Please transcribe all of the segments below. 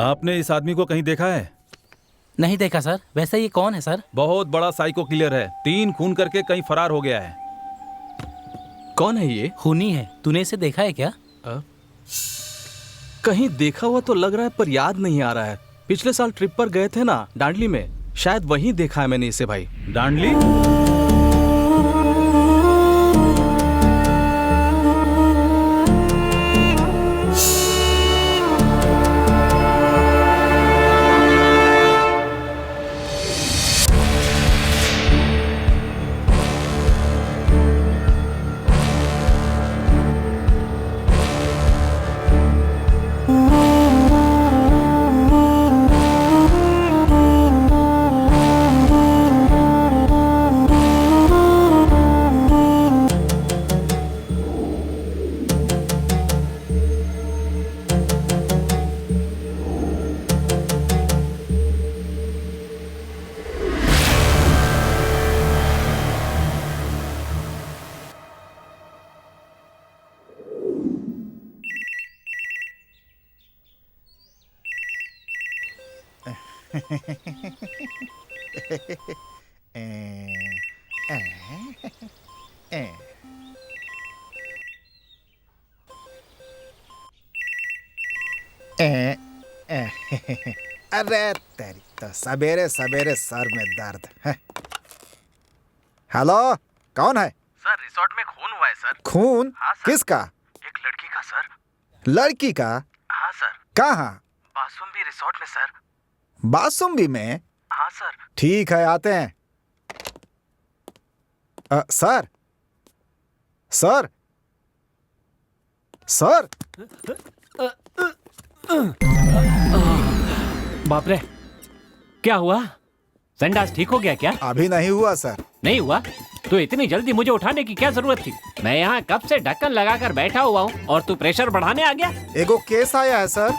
आपने इस आदमी को कहीं देखा है? नहीं देखा सर। वैसे ये कौन है सर? बहुत बड़ा साइको किलर है, 3 खून करके कहीं फरार हो गया है। कौन है ये? खूनी है। तूने इसे देखा है क्या? कहीं देखा हुआ तो लग रहा है पर याद नहीं आ रहा है। पिछले साल ट्रिप पर गए थे ना डांडली में, शायद वहीं देखा है मैंने इसे भाई। डांडली? अरे तेरी तो सवेरे सवेरे सर में दर्द है। हेलो, कौन है? सर रिसोर्ट में खून हुआ है सर। खून? हाँ सर। किसका? एक लड़की का सर। लड़की का? हाँ सर। कहाँ? बासुम्बी रिसोर्ट में सर। बासुम्बी में? हाँ सर। ठीक है, आते हैं। Sir sir sir. बाप रे, क्या हुआ? संडास ठीक हो गया क्या? अभी नहीं हुआ सर। नहीं हुआ तो इतनी जल्दी मुझे उठाने की क्या जरूरत थी? मैं यहाँ कब से ढक्कन लगाकर बैठा हुआ हूँ और तू प्रेशर बढ़ाने आ गया? एगो केस आया है सर।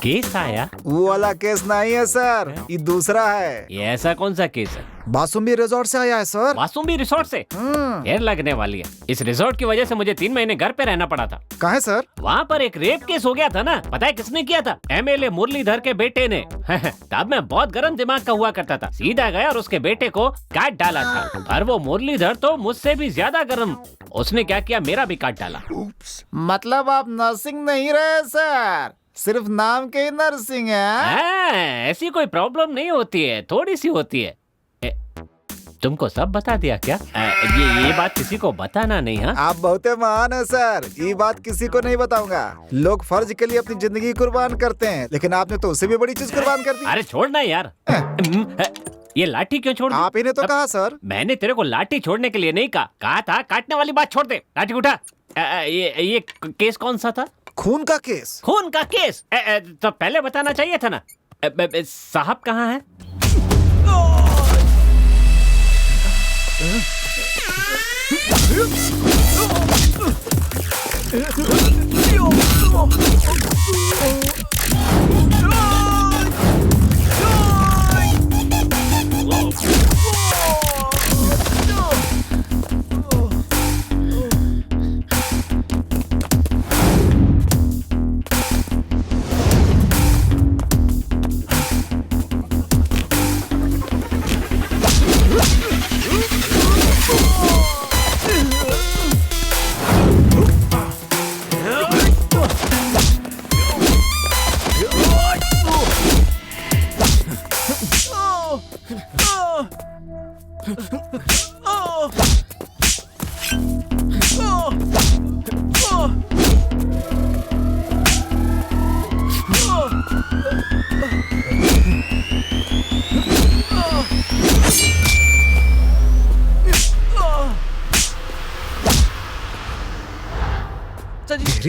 केस आया? वो वाला केस नहीं है सर, ये दूसरा है। ये ऐसा कौन सा केस है? बासुम्बी रिजॉर्ट से आया है सर। बासुम्बी रिसोर्ट से? देर लगने वाली है। इस रिसोर्ट की वजह से मुझे 3 महीने घर पे रहना पड़ा था। कहाँ है सर? वहाँ पर एक रेप केस हो गया था ना। पता है किसने किया था? एमएलए मुरलीधर के बेटे ने। तब मैं बहुत गर्म दिमाग का हुआ करता था, सीधा गया और उसके बेटे को काट डाला था। और वो मुरलीधर तो मुझसे भी ज्यादा गर्म, उसने क्या किया, मेरा भी काट डाला। मतलब आप नर्सिंग नहीं रहे सर, सिर्फ नाम के ही नर्सिंग है? ऐसी कोई प्रॉब्लम नहीं होती है, थोड़ी सी होती है। तुमको सब बता दिया क्या? ये बात किसी को बताना नहीं। हाँ, आप बहुत महान है सर, ये बात किसी को नहीं बताऊंगा। लोग फर्ज के लिए अपनी जिंदगी कुर्बान करते हैं, लेकिन आपने तो उससे भी बड़ी चीज कुर्बान कर दी। अरे छोड़ना यार। ये लाठी क्यों छोड़ दी? आप ही ने तो कहा सर। मैंने तेरे को लाठी छोड़ने के लिए नहीं कहा था काटने वाली बात छोड़ दे। लाठी उठा। ये केस कौन सा था? खून का केस। खून का केस? तो पहले बताना चाहिए था ना। साहब कहाँ है?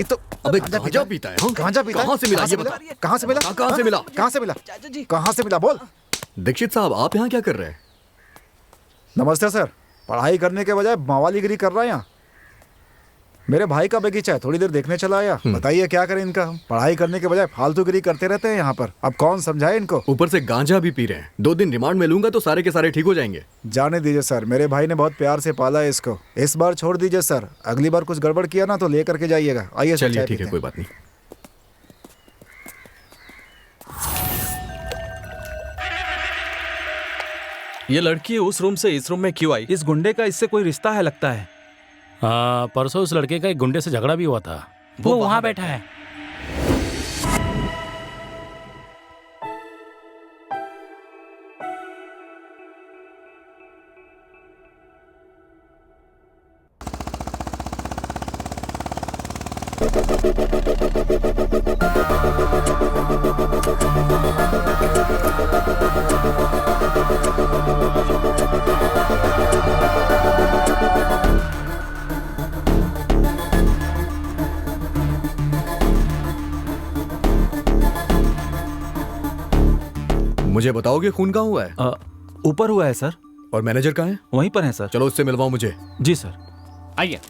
तो अबे गांजा पीता है? गांजा पीता है? कहाँ से मिला ये बता? कहाँ से मिला? कहाँ से मिला? कहाँ से मिला? कहाँ से मिला? बोल। दीक्षित साहब, आप यहाँ क्या कर रहे हैं? नमस्ते सर। पढ़ाई करने के बजाय मावालीगिरी कर रहा है यहाँ। मेरे भाई का बगीचा है, थोड़ी देर देखने चला आया। बताइए क्या करें इनका हम? पढ़ाई करने के बजाय फालतूगिरी करते रहते हैं यहाँ पर। अब कौन समझाए इनको? ऊपर से गांजा भी पी रहे हैं। 2 दिन रिमांड में लूंगा तो सारे के सारे ठीक हो जाएंगे। जाने दीजिए सर, मेरे भाई ने बहुत प्यार से पाला है इसको। इस बार छोड़ दीजिए सर, अगली बार कुछ गड़बड़ किया ना तो ले करके जाइएगा। आइए सर, चलिए ठीक है, कोई बात नहीं। ये लड़की उस रूम से इस रूम में क्यों आई? इस गुंडे का इससे कोई रिश्ता है लगता है। हाँ, परसों उस लड़के का एक गुंडे से झगड़ा भी हुआ था। वो वहाँ बैठा है। मुझे बताओगे खून कहाँ हुआ है? ऊपर हुआ है सर। और मैनेजर कहाँ है? वहीं पर है सर। चलो उससे मिलवाओ मुझे। जी सर। आइए।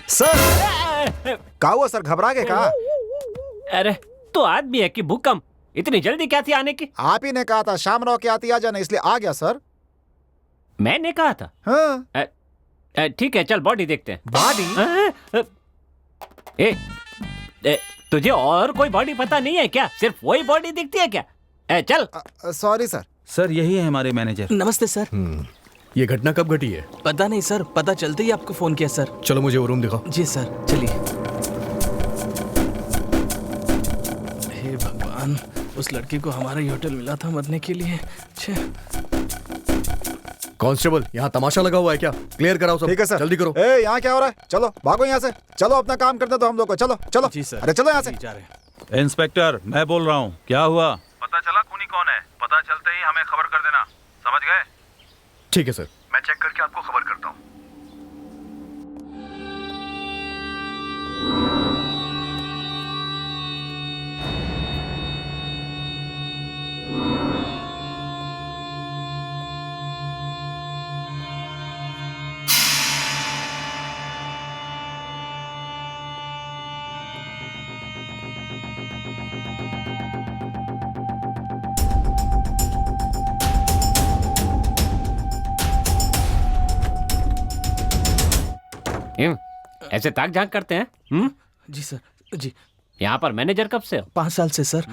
सर का हुआ सर, घबरा गए का? अरे तो आदमी है कि भूकंप, इतनी जल्दी क्या थी आने की? आप ही ने कहा था शाम राव की आती आ जाना, इसलिए आ गया सर। मैंने कहा था। हाँ। ठीक है, चल बॉडी देखते हैं। बॉडी? तुझे और कोई बॉडी पता नहीं है क्या? सिर्फ वही बॉडी दिखती है क्या? चल। Sorry sir. सर यही है हमारे मैनेजर। नमस्ते सर। ये घटना कब घटी है? पता नहीं सर, पता चलते ही आपको फोन किया सर। चलो मुझे वो रूम दिखाओ। जी सर, चलिए। हे भगवान, उस लड़की को हमारा ही होटल मिला था मरने के लिए। कांस्टेबल, यहाँ तमाशा लगा हुआ है क्या? क्लियर कराओ सब। ठीक है सर। जल्दी करो। ए, यहाँ क्या हो रहा है? चलो भागो यहाँ से, चलो अपना काम करते तो हम लोग को। चलो चलो। जी सर। अरे चलो यहाँ से। जा रहे हैं। इंस्पेक्टर मैं बोल रहा हूँ, क्या हुआ? पता चला खूनी कौन है? पता चलते ही हमें खबर कर देना, समझ गए? ठीक है सर। मैं चेक करके आपको खबर करता हूँ। ऐसे ताक झांक करते हैं? जी सर। जी। यहाँ पर मैनेजर कब से हो? 5 साल से सर।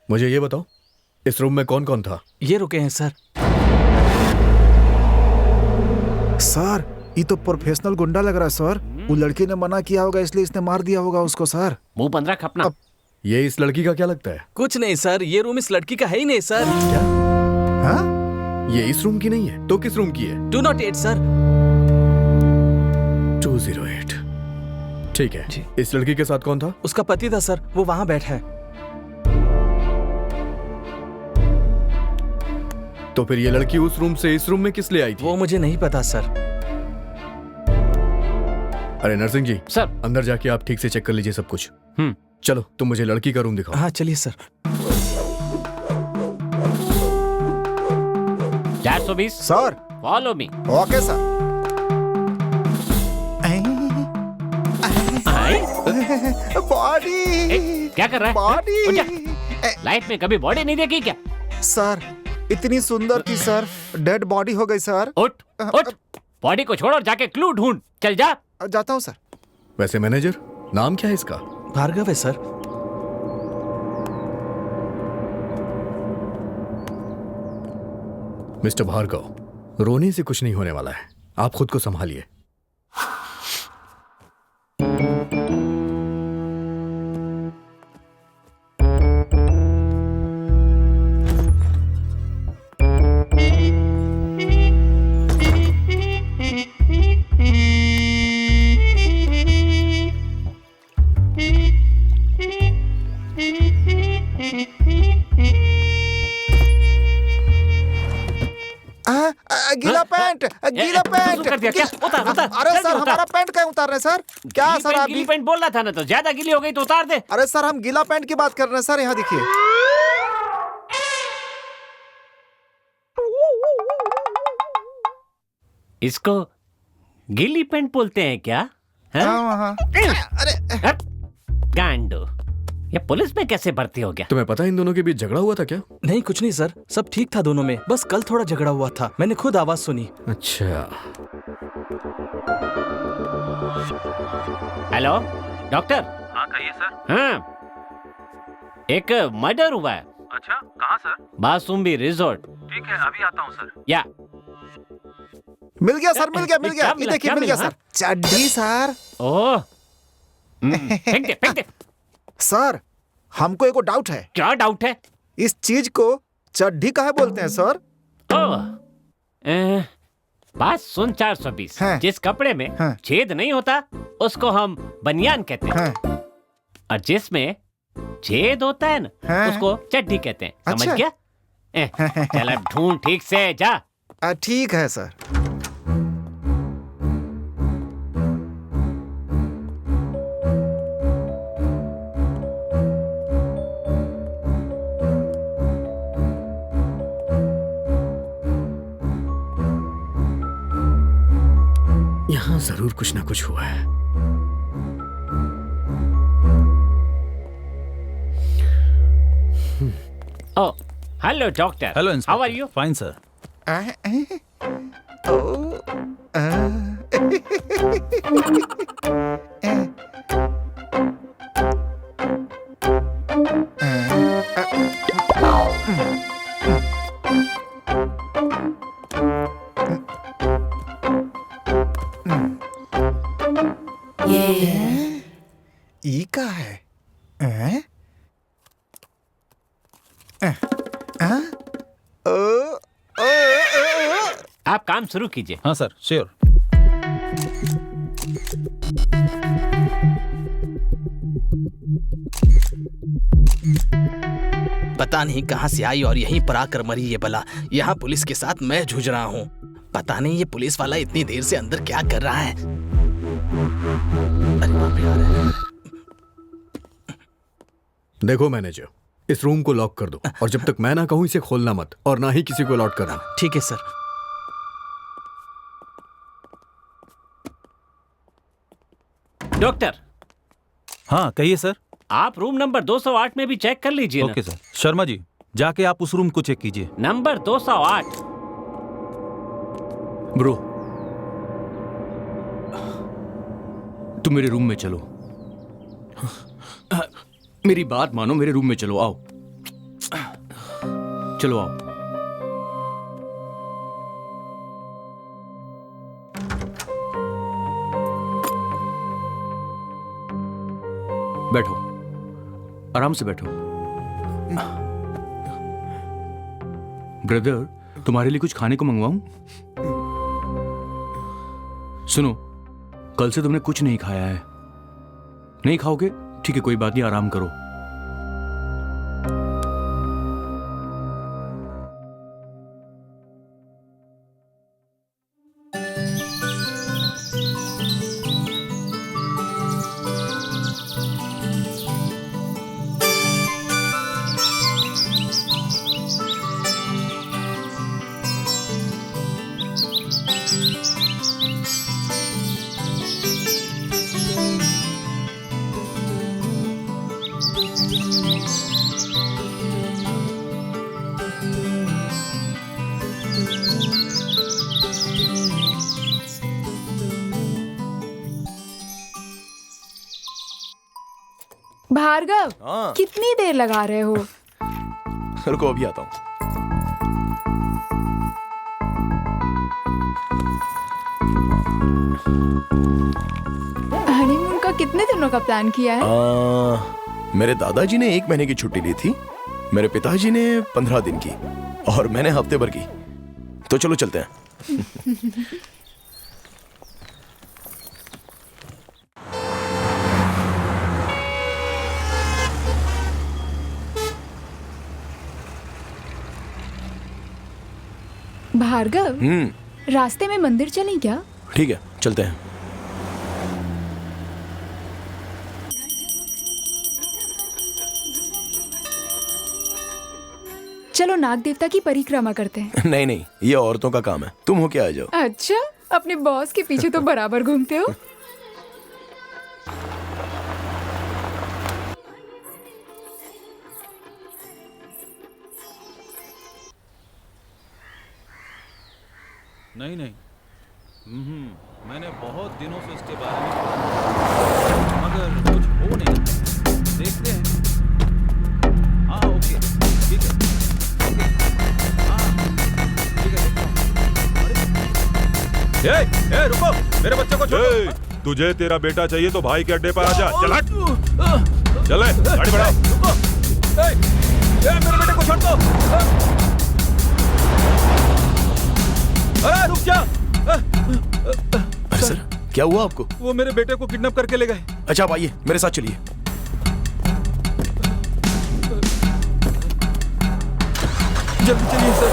मुझे ये बताओ, इस रूम में कौन कौन था? ये रुके हैं सर। सर ये तो प्रोफेशनल गुंडा लग रहा है सर। वो लड़की ने मना किया होगा इसलिए इसने मार दिया होगा उसको सर। मुंह बंद रख अपना। ये इस लड़की का क्या लगता है? कुछ नहीं सर, ये रूम इस लड़की का है ही नहीं सर। क्या? हाँ? ये इस रूम की नहीं है तो किस रूम की है? 208 सर। 208। ठीक है जी। इस लड़की के साथ कौन था? उसका पति था सर, वो वहां बैठा है। तो फिर ये लड़की उस रूम से इस रूम में किस लिए आई थी? वो मुझे नहीं पता सर। अरे नरसिंह जी सर। अंदर जाके आप ठीक से चेक कर लीजिए सब कुछ। हम्म। चलो तुम मुझे लड़की का रूम दिखाओ। हाँ चलिए sir. 420। Sir follow me. Okay sir. Body. क्या कर रहा है? बॉडी। उठ जा। लाइफ में कभी बॉडी नहीं देखी क्या? सर इतनी सुंदर थी सर, डेड बॉडी हो गई सर। उठ उठ, बॉडी को छोड़ और जाके क्लू ढूंढ। चल जा। जाता हूँ सर। वैसे मैनेजर नाम क्या है इसका? भार्गव है सर। मिस्टर भार्गव, रोने से कुछ नहीं होने वाला है, आप खुद को संभालिए। गीला पैंट। पैंट गीला पैंट कर दिया क्या? उतार, उतार, अरे जल्दी सर उतार। हमारा पैंट क्या उतार रहे हैं सर? क्या गीली सर पैंट, अभी? गीली पैंट बोल रहा था ना, तो ज्यादा गीली हो गई तो उतार दे। अरे सर हम गीला पैंट की बात कर रहे हैं सर, यहाँ देखिए। इसको गीली पैंट बोलते हैं क्या? हाँ? हाँ हाँ। हट, गांडो, ये पुलिस में कैसे भर्ती हो गया? तुम्हें पता है इन दोनों के बीच झगड़ा हुआ था क्या? नहीं कुछ नहीं सर, सब ठीक था दोनों में, बस कल थोड़ा झगड़ा हुआ था, मैंने खुद आवाज सुनी। अच्छा। Hello doctor. हाँ कहिए सर। हाँ, एक मर्डर हुआ है अच्छा कहाँ सर? बासुम्बी रिजॉर्ट। ठीक है अभी आता हूँ सर। या मिल गया सर, मिल गया मिल गया, क्या ये मिला, देखिए क्या मिल गया मिला? सर, चड्डी सर। ओह, फेंक दे, फेंक दे। सर हमको एक डाउट है, क्या डाउट है? इस चीज को चड्डी काहे बोलते हैं सर? ओह, बात सुन 420। हाँ। जिस कपड़े में हाँ। छेद नहीं होता उसको हम बनियान कहते हैं, हाँ, और जिसमें छेद होता है ना हाँ। उसको चड्डी कहते हैं। समझ अच्छा। गया? चल अब ढूंढ ठीक से, जा। ठीक है सर। यहाँ जरूर कुछ ना कुछ हुआ है। Oh hello doctor. Hello how are you? Fine sir. ई का है? आप काम शुरू कीजिए। हाँ सर श्योर। पता नहीं कहाँ से आई और यहीं पर आकर मरी ये बला। यहाँ पुलिस के साथ मैं जूझ रहा हूँ। पता नहीं ये पुलिस वाला इतनी देर से अंदर क्या कर रहा है। अरे बाप रे, आ रहे हैं। देखो मैनेजर, इस रूम को लॉक कर दो और जब तक मैं ना कहूं इसे खोलना मत और ना ही किसी को अलॉट करना। ठीक है सर। डॉक्टर, हाँ कहिए सर। आप रूम नंबर 208 में भी चेक कर लीजिए ना। Okay sir. शर्मा जी जाके आप उस रूम को चेक कीजिए। नंबर 208। ब्रो, तुम मेरे रूम में चलो। मेरी बात मानो, मेरे रूम में चलो, आओ। चलो आओ। बैठो, आराम से बैठो। ब्रदर, तुम्हारे लिए कुछ खाने को मंगवाऊं? सुनो, कल से तुमने कुछ नहीं खाया है। नहीं खाओगे? ठीक है, कोई बात नहीं, आराम करो। भार्गव, कितनी देर लगा रहे हो? रुको अभी आता हूँ। हनीमून का कितने दिनों का प्लान किया है? मेरे दादाजी ने 1 महीने की छुट्टी ली थी, मेरे पिताजी ने 15 दिन की और मैंने हफ्ते भर की। तो चलो चलते हैं। भार्गव, रास्ते में मंदिर चलें क्या? ठीक है, चलते हैं। चलो नाग देवता की परिक्रमा करते हैं। नहीं नहीं, ये औरतों का काम है, तुम होके आ जाओ। अच्छा, अपने बॉस के पीछे तो बराबर घूमते हो। नहीं नहीं, मैंने बहुत दिनों से इसके बारे में पढ़ा, मगर कुछ हो नहीं रहा। देखते हैं। हाँ ओके, ठीक है। ओके, हाँ ठीक है, देखता हूँ। ए रुको, मेरे बच्चे को छोड़ो। तुझे तेरा बेटा चाहिए तो भाई के अड्डे पर आ जा। चल हट, चले गाड़ी बढ़ाओ। मेरे बेटे को छोड़ दो। रुक जा। अरे सर, क्या हुआ आपको? वो मेरे बेटे को किडनैप करके ले गए। अच्छा, आप आइए, मेरे साथ चलिए। जल्दी चलिए सर।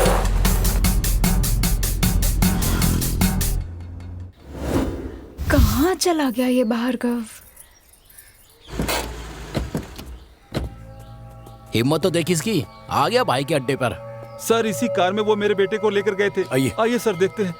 कहाँ चला गया ये भार्गव? हिम्मत तो देख इसकी, आ गया भाई के अड्डे पर। सर इसी कार में वो मेरे बेटे को लेकर गए थे। आइए। आइए सर, देखते हैं।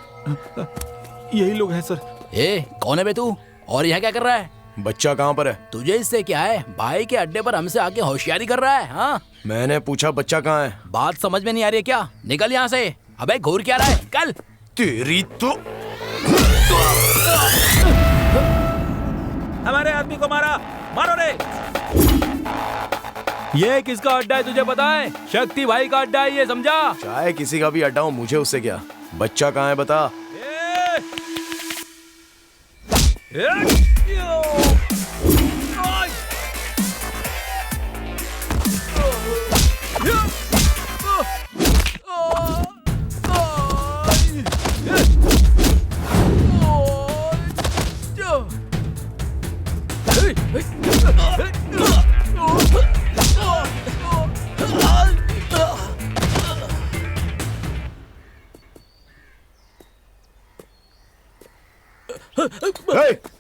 यही लोग हैं सर। ए, कौन है बे तू? और यहाँ क्या कर रहा है? बच्चा कहाँ पर है? तुझे इससे क्या है? भाई के अड्डे पर हमसे आके होशियारी कर रहा है। हाँ, मैंने पूछा बच्चा कहाँ है। बात समझ में नहीं आ रही है क्या? निकल यहाँ से। अबे घूर क्या रहा है? कल तेरी तो। हमारे आदमी को मारा, मारो रे। ये किसका अड्डा है तुझे पता है? शक्ति भाई का अड्डा है ये, समझा? चाहे किसी का भी अड्डा हो, मुझे उससे क्या। बच्चा कहाँ है बता।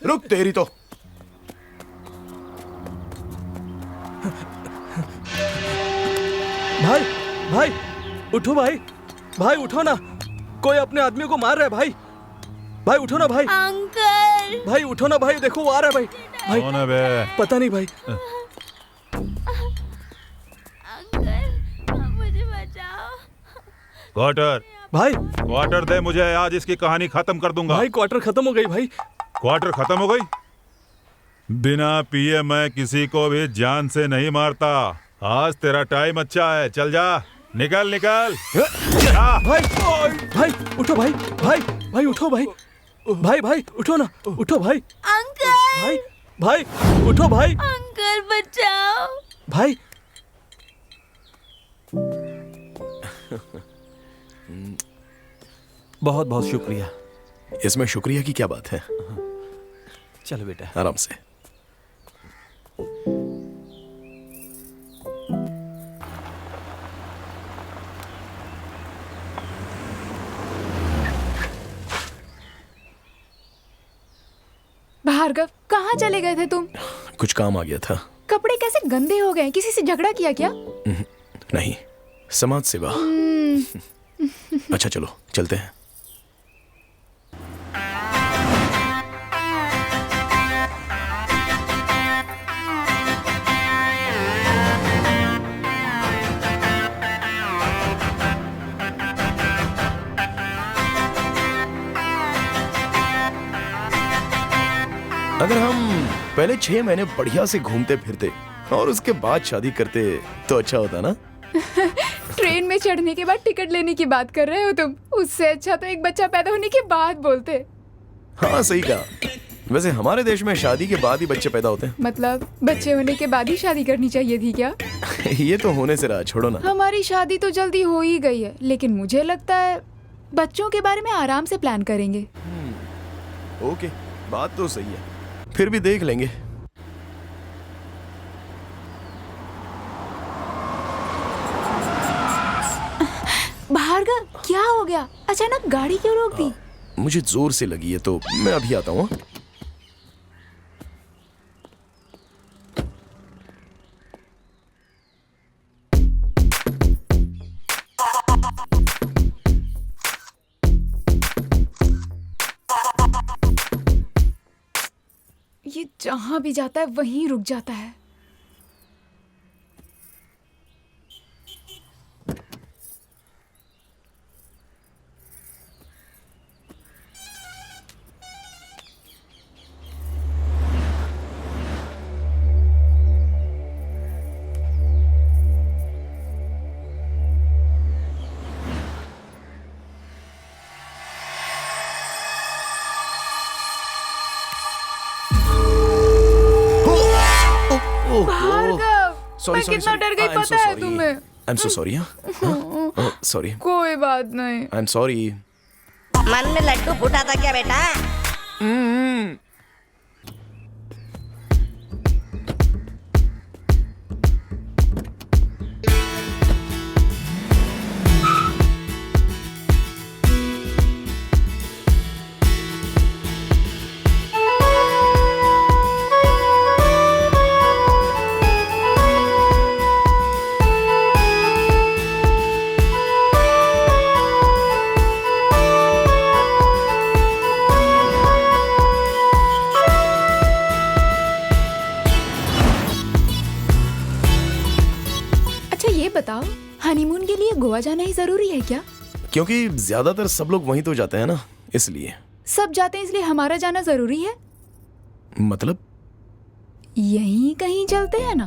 रुक, तेरी तो। भाई भाई उठो भाई, भाई उठो ना, कोई अपने आदमी को मार रहा है भाई। भाई उठो ना भाई। अंकल, भाई उठो ना भाई, देखो वो आ रहा है भाई। भाई कौन है बे? पता नहीं भाई। अंकल मुझे बचाओ। क्वार्टर भाई क्वार्टर दे मुझे, आज इसकी कहानी खत्म कर दूंगा। भाई क्वार्टर खत्म हो गई भाई। क्वार्टर खत्म हो गई? बिना पिए मैं किसी को भी जान से नहीं मारता। आज तेरा टाइम अच्छा है, चल जा, निकल निकल। भाई भाई उठो भाई, भाई भाई उठो भाई, भाई भाई उठो ना, उठो भाई। अंकल, भाई भाई उठो भाई। अंकल बचाओ। भाई बहुत बहुत शुक्रिया। इसमें शुक्रिया की क्या बात है? चलो बेटा, आराम से। भार्गव, कहाँ चले गए थे तुम? कुछ काम आ गया था। कपड़े कैसे गंदे हो गए? किसी से झगड़ा किया क्या? नहीं, समाज सेवा। अच्छा चलो चलते हैं। अगर हम पहले 6 महीने बढ़िया से घूमते फिरते और उसके बाद शादी करते तो अच्छा होता ना। ट्रेन में चढ़ने के बाद टिकट लेने की बात कर रहे हो तुम? उससे अच्छा तो एक बच्चा पैदा होने के बाद बोलते। हाँ सही कहा। वैसे हमारे देश में शादी के बाद ही बच्चे पैदा होते हैं। मतलब बच्चे होने के बाद ही शादी करनी चाहिए थी क्या? ये तो होने से रहा, छोड़ो ना। हमारी शादी तो जल्दी हो ही गई है, लेकिन मुझे लगता है बच्चों के बारे में आराम से प्लान करेंगे। ओके, बात तो सही है, फिर भी देख लेंगे। बाहर भार्गव, क्या हो गया? अचानक गाड़ी क्यों रोक दी? मुझे जोर से लगी है तो मैं अभी आता हूँ। ये जहां भी जाता है वहीं रुक जाता है। भार्गव, मैं कितना डर गई पता है तुम्हें? I am so sorry. Sorry. कोई बात नहीं। I am sorry. मन में लड्डू फूटा था क्या बेटा? बताओ, हनीमून के लिए गोवा जाना ही जरूरी है क्या? क्योंकि ज्यादातर सब लोग वहीं तो जाते हैं ना, इसलिए। सब जाते हैं इसलिए हमारा जाना जरूरी है? मतलब? यहीं कहीं चलते हैं ना।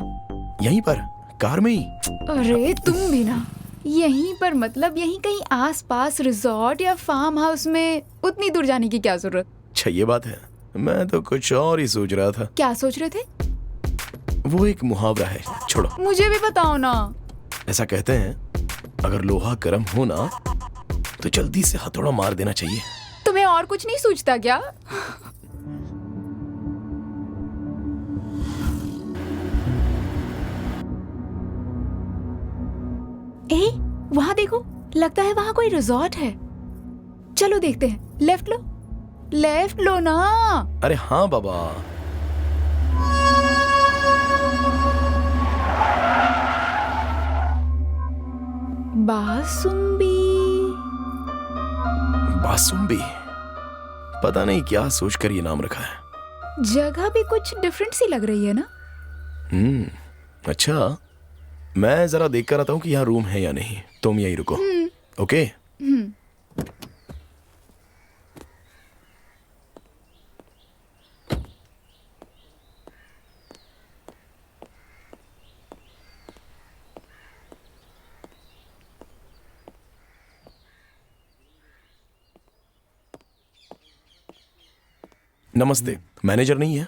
यहीं पर कार में ही? अरे तुम भी ना। यहीं पर मतलब यहीं कहीं आसपास रिजॉर्ट या फार्म हाउस में। उतनी दूर जाने की क्या जरूरत? अच्छा ये बात है, मैं तो कुछ और ही सोच रहा था। क्या सोच रहे थे? वो एक मुहावरा है, छोड़ो। मुझे भी बताओ ना। ऐसा कहते हैं, अगर लोहा गर्म हो ना तो जल्दी से हथौड़ा मार देना चाहिए। तुम्हें और कुछ नहीं सूझता क्या? वहां देखो, लगता है वहां कोई रिजॉर्ट है। चलो देखते हैं। लेफ्ट लो, लेफ्ट लो ना। अरे हाँ बाबा। बासुंबी। बासुंबी? पता नहीं क्या सोचकर ये नाम रखा है। जगह भी कुछ डिफरेंट सी लग रही है ना? अच्छा, मैं जरा देख कर आता हूँ कि यहाँ रूम है या नहीं। तुम यहीं रुको। ओके? नमस्ते, मैनेजर नहीं है?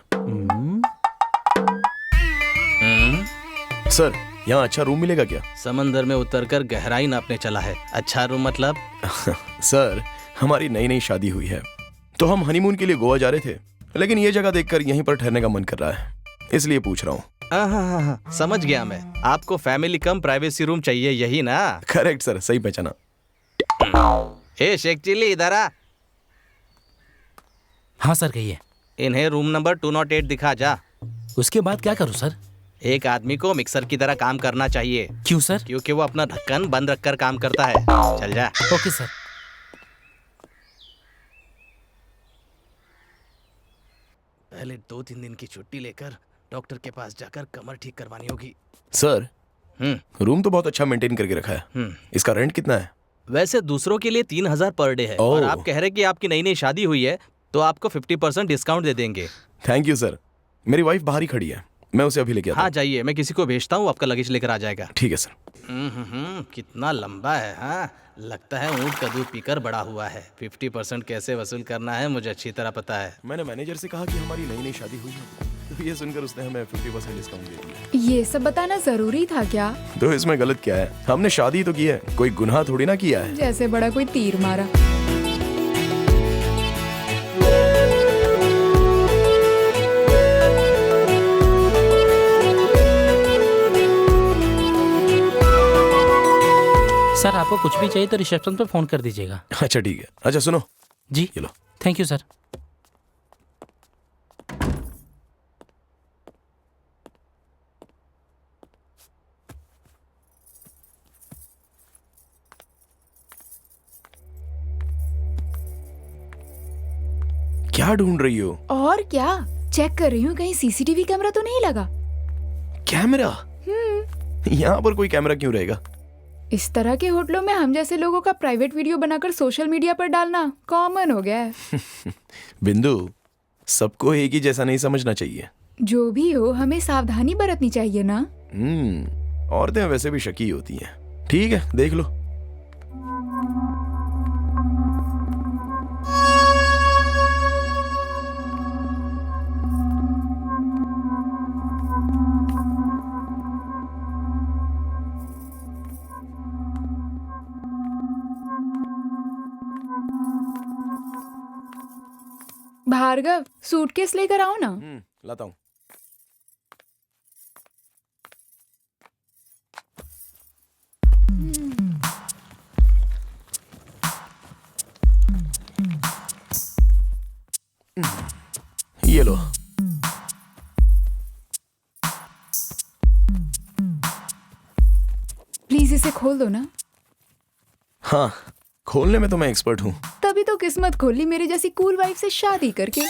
सर, यहाँ अच्छा रूम मिलेगा क्या? समंदर में उतरकर गहराई नापने चला है। अच्छा रूम मतलब? सर, हमारी नई नई शादी हुई है तो हम हनीमून के लिए गोवा जा रहे थे, लेकिन ये जगह देखकर यहीं पर ठहरने का मन कर रहा है, इसलिए पूछ रहा हूँ। समझ गया मैं। आपको फैमिली कम प्राइवेसी रूम चाहिए, यही ना? करेक्ट सर, सही पहचाना। ए शेख चिल्ली, इधर आ। हाँ सर, कहिए। इन्हें रूम नंबर 208 दिखा जा। उसके बाद क्या करूँ सर? एक आदमी को मिक्सर की तरह काम करना चाहिए। क्यों सर? क्योंकि वो अपना ढक्कन बंद रखकर काम करता है। चल जा। Okay sir. पहले 2-3 दिन की छुट्टी लेकर डॉक्टर के पास जाकर कमर ठीक करवानी होगी। सर, रूम तो बहुत अच्छा मेंटेन करके रखा है। इसका रेंट कितना है? वैसे दूसरों के लिए 3000 पर डे है, और आप कह रहे कि आपकी नई नई शादी हुई है तो आपको 50% डिस्काउंट दे देंगे। Thank you sir. मेरी वाइफ बाहर ही खड़ी है, मैं उसे अभी लेके आता हूं। हाँ जाइए, मैं किसी को भेजता हूँ, आपका लगेज लेकर आ जाएगा। ठीक है सर। कितना लंबा है। हाँ, लगता है ऊँट का दूध पीकर बड़ा हुआ है। 50% कैसे वसूल करना है मुझे अच्छी तरह पता है। मैंने मैनेजर से कहा कि हमारी नई नई शादी हुई है, तो ये सुनकर उसने हमें 50% डिस्काउंट दे दिया। ये सब बताना जरूरी था क्या? तो इसमें गलत क्या है? हमने शादी तो की है, कोई गुनाह थोड़ी ना किया है। जैसे बड़ा कोई तीर मारा। सर सर आपको कुछ भी चाहिए तो रिसेप्शन पे फोन कर दीजिएगा। अच्छा ठीक है। अच्छा सुनो, जी ये लो। Thank you sir. क्या ढूंढ रही हो? और क्या चेक कर रही हूँ, कहीं सीसीटीवी कैमरा तो नहीं लगा। कैमरा? यहाँ पर कोई कैमरा क्यों रहेगा? इस तरह के होटलों में हम जैसे लोगों का प्राइवेट वीडियो बनाकर सोशल मीडिया पर डालना कॉमन हो गया है। बिंदु, सबको एक ही जैसा नहीं समझना चाहिए। जो भी हो, हमें सावधानी बरतनी चाहिए ना। औरतें वैसे भी शकी होती हैं। ठीक है, देख लो। भार्गव, सूटकेस लेकर आओ ना। लाता हूँ। ये लो। प्लीज इसे खोल दो ना। हाँ, खोलने में तो मैं एक्सपर्ट हूँ। तभी तो किस्मत खोली मेरी जैसी कूल वाइफ से शादी करके।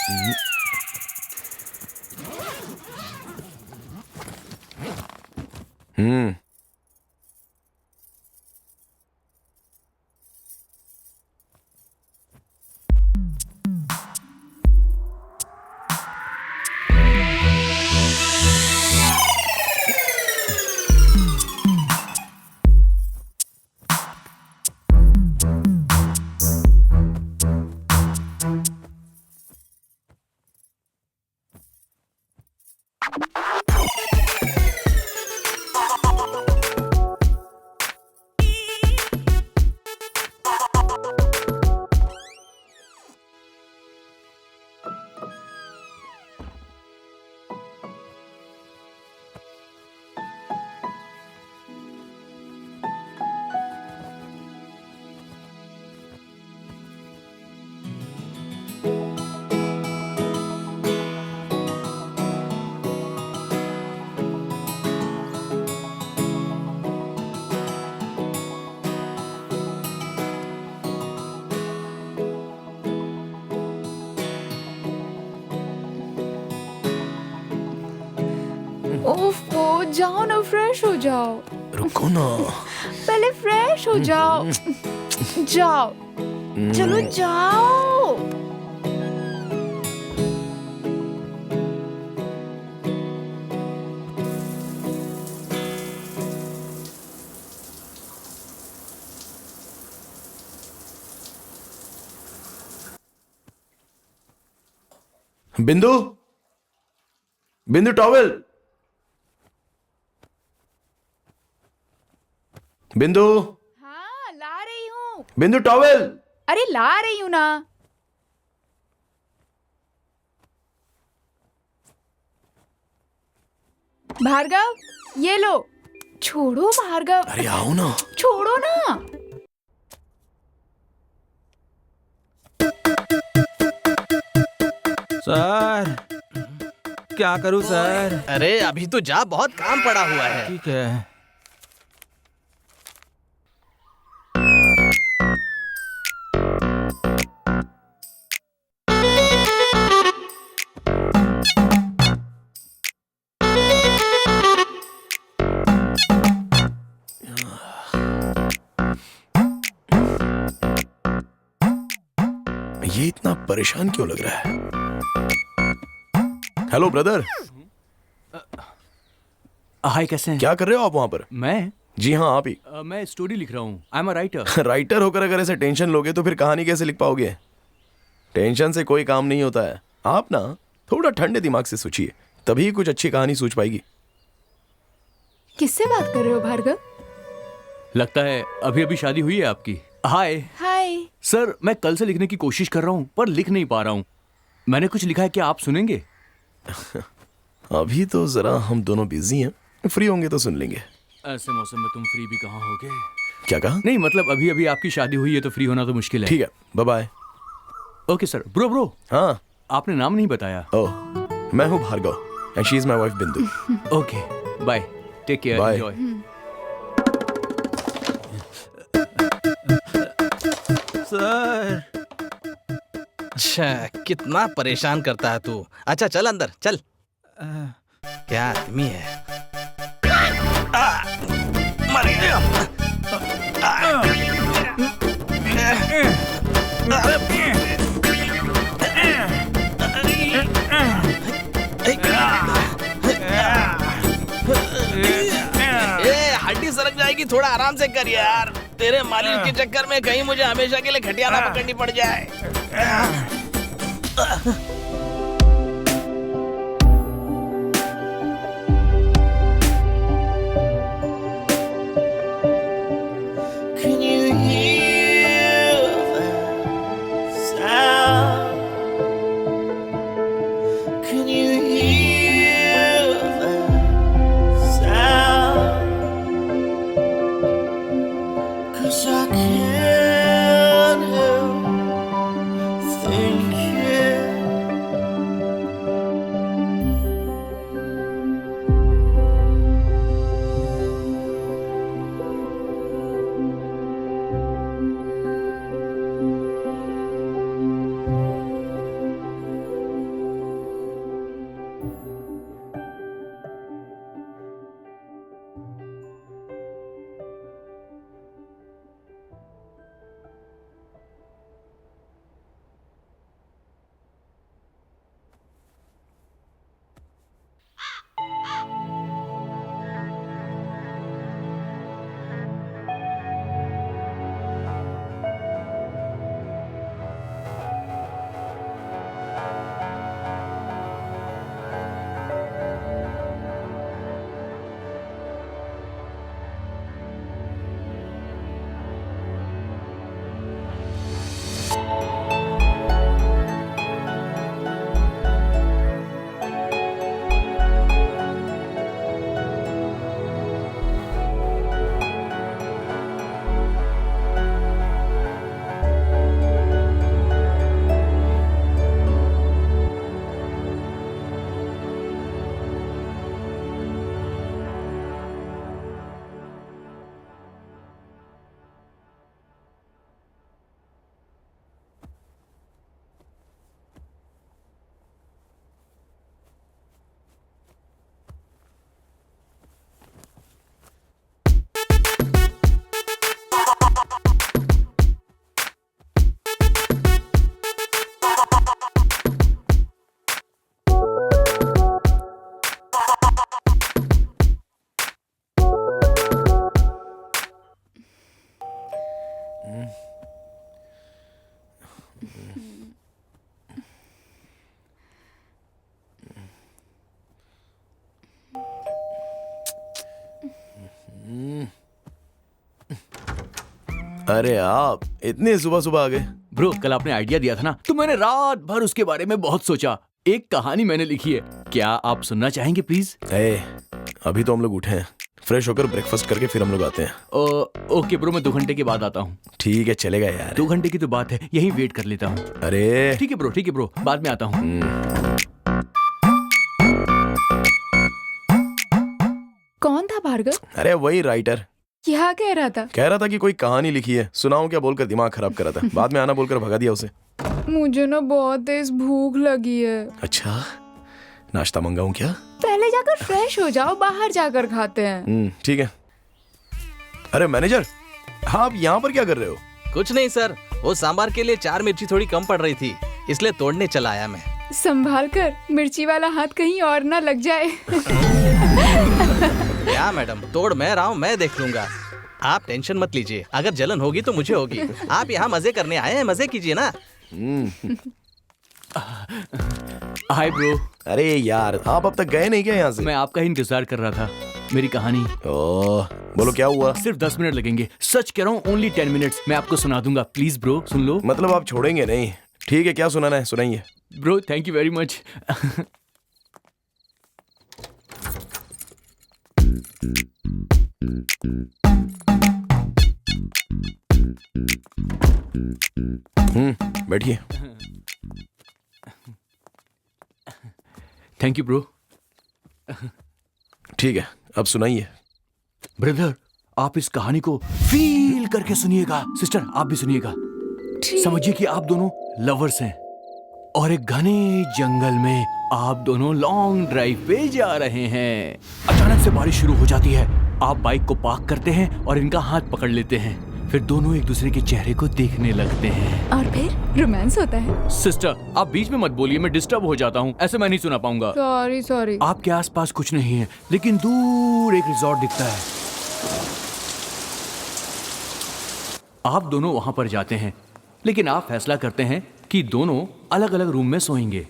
ओफो, जाओ ना, फ्रेश हो जाओ। रुको ना। पहले फ्रेश हो जाओ। जाओ, चलो जाओ। बिंदु, बिंदु टॉवेल। बिंदु। हाँ, ला रही हूँ। बिंदु टॉवेल। अरे ला रही हूँ ना। भार्गव, ये लो। छोड़ो भार्गव। अरे आओ ना। छोड़ो ना। सर, क्या करूं सर? अरे अभी तो जा, बहुत काम पड़ा हुआ है। ठीक है। ये इतना परेशान क्यों लग रहा है? Hello brother. हाय, कैसे हैं? क्या कर रहे हो आप वहां पर? मैं? जी हाँ, आप ही। मैं स्टोरी लिख रहा हूँ। I am a writer. Writer होकर अगर ऐसे टेंशन लोगे तो फिर कहानी कैसे लिख पाओगे? टेंशन से कोई काम नहीं होता है। आप ना थोड़ा ठंडे दिमाग से सोचिए, तभी कुछ अच्छी कहानी सूझ पाएगी। किससे बात कर रहे हो भार्गव? लगता है अभी अभी शादी हुई है आपकी। हाय। हाय। सर, मैं कल से लिखने की कोशिश कर रहा हूँ पर लिख नहीं पा रहा हूँ। मैंने कुछ लिखा है, क्या आप सुनेंगे? अभी तो जरा हम दोनों बिजी हैं, फ्री होंगे तो सुन लेंगे। ऐसे मौसम में तुम फ्री भी कहाँ होगे? क्या कहा? नहीं मतलब अभी अभी आपकी शादी हुई है तो फ्री होना तो मुश्किल है। ठीक है, bye bye. Okay sir. Bro हाँ, आपने नाम नहीं बताया। ओह, मैं हूँ Bhargav and she is my wife Bindu. Okay bye, take care, Bye. Enjoy. Sir अच्छा, कितना परेशान करता है तू। अच्छा चल अंदर चल। क्या आदमी है। मर गया। हड्डी सरक जाएगी, थोड़ा आराम से कर यार। तेरे मालिक के चक्कर में कहीं मुझे हमेशा के लिए खटिया ना पकड़नी पड़ जाए। Can you hear that sound? Can you hear that sound? 'Cause I can't help thinking. अरे आप इतने सुबह सुबह आ गए। ब्रो कल आपने आइडिया दिया था ना, तो मैंने रात भर उसके बारे में बहुत सोचा। एक कहानी मैंने लिखी है, क्या आप सुनना चाहेंगे प्लीज? अभी तो हम लोग उठे हैं, फ्रेश होकर ब्रेकफास्ट करके फिर हम लोग आते हैं। ओके ब्रो, मैं 2 घंटे के बाद आता हूँ। ठीक है, चलेगा यार। 2 घंटे की तो बात है, यहीं वेट कर लेता हूँ। अरे ठीक है ब्रो, बाद में आता हूँ। कौन था भार्गव? अरे वही राइटर। क्या कह रहा था? कह रहा था कि कोई कहानी लिखी है, सुनाऊं क्या बोलकर दिमाग खराब कर रहा था। बाद में आना बोलकर भगा दिया उसे। मुझे ना बहुत तेज भूख लगी है। अच्छा, नाश्ता मंगाऊं क्या? पहले जाकर फ्रेश हो जाओ, बाहर जाकर खाते हैं। ठीक है। अरे मैनेजर, आप यहाँ पर क्या कर रहे हो? कुछ नहीं सर, वो सांबार के लिए 4 मिर्ची थोड़ी कम पड़ रही थी, इसलिए तोड़ने चला आया मैं। संभाल कर, मिर्ची वाला हाथ कहीं और ना लग जाए। क्या मैडम, तोड़ मैं रहा हूँ, मैं देख लूंगा। आप टेंशन मत लीजिए, अगर जलन होगी तो मुझे होगी। आप यहाँ मजे करने आए हैं, मजे कीजिए ना। Hi bro. अरे यार, आप अब तक गए नहीं क्या यहाँ से? मैं आपका ही इंतजार कर रहा था। मेरी कहानी। ओह, बोलो क्या हुआ? सिर्फ 10 मिनट लगेंगे, सच कह रहा हूँ, ओनली 10 मिनट्स। मैं आपको सुना दूंगा, प्लीज ब्रो सुन लो। मतलब आप छोड़ेंगे नहीं? ठीक है, क्या सुनाना है सुनाइए। Bro thank you very much. बैठिए। Thank you bro. ठीक है, अब सुनाइए। ब्रदर, आप इस कहानी को फील करके सुनिएगा। सिस्टर, आप भी सुनिएगा। समझिए कि आप दोनों लवर्स हैं और एक घने जंगल में आप दोनों लॉन्ग ड्राइव पे जा रहे हैं। अचानक से बारिश शुरू हो जाती है। आप बाइक को पार्क करते हैं और इनका हाथ पकड़ लेते हैं। फिर दोनों एक दूसरे के चेहरे को देखने लगते हैं और फिर रोमांस होता है। सिस्टर, आप बीच में मत बोलिए, मैं डिस्टर्ब हो जाता हूँ। ऐसे मैं नहीं सुना पाऊंगा। सॉरी। आपके आसपास कुछ नहीं है, लेकिन दूर एक रिजॉर्ट दिखता है। आप दोनों वहां पर जाते हैं, लेकिन आप फैसला करते हैं कि दोनों अलग अलग रूम में सोएंगे।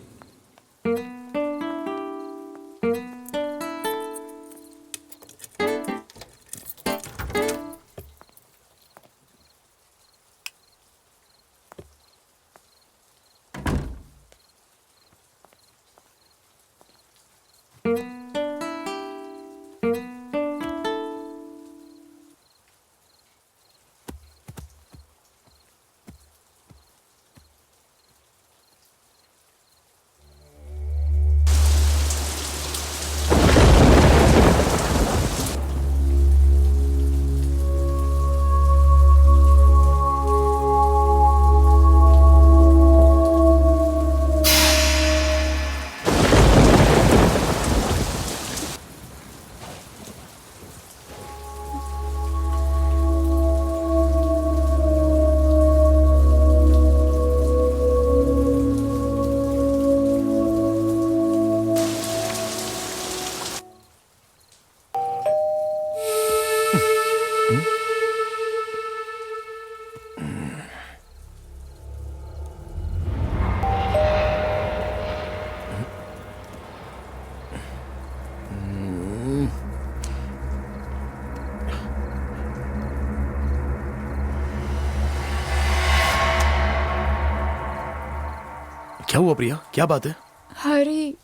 क्या हुआ प्रिया, क्या बात है? हरी,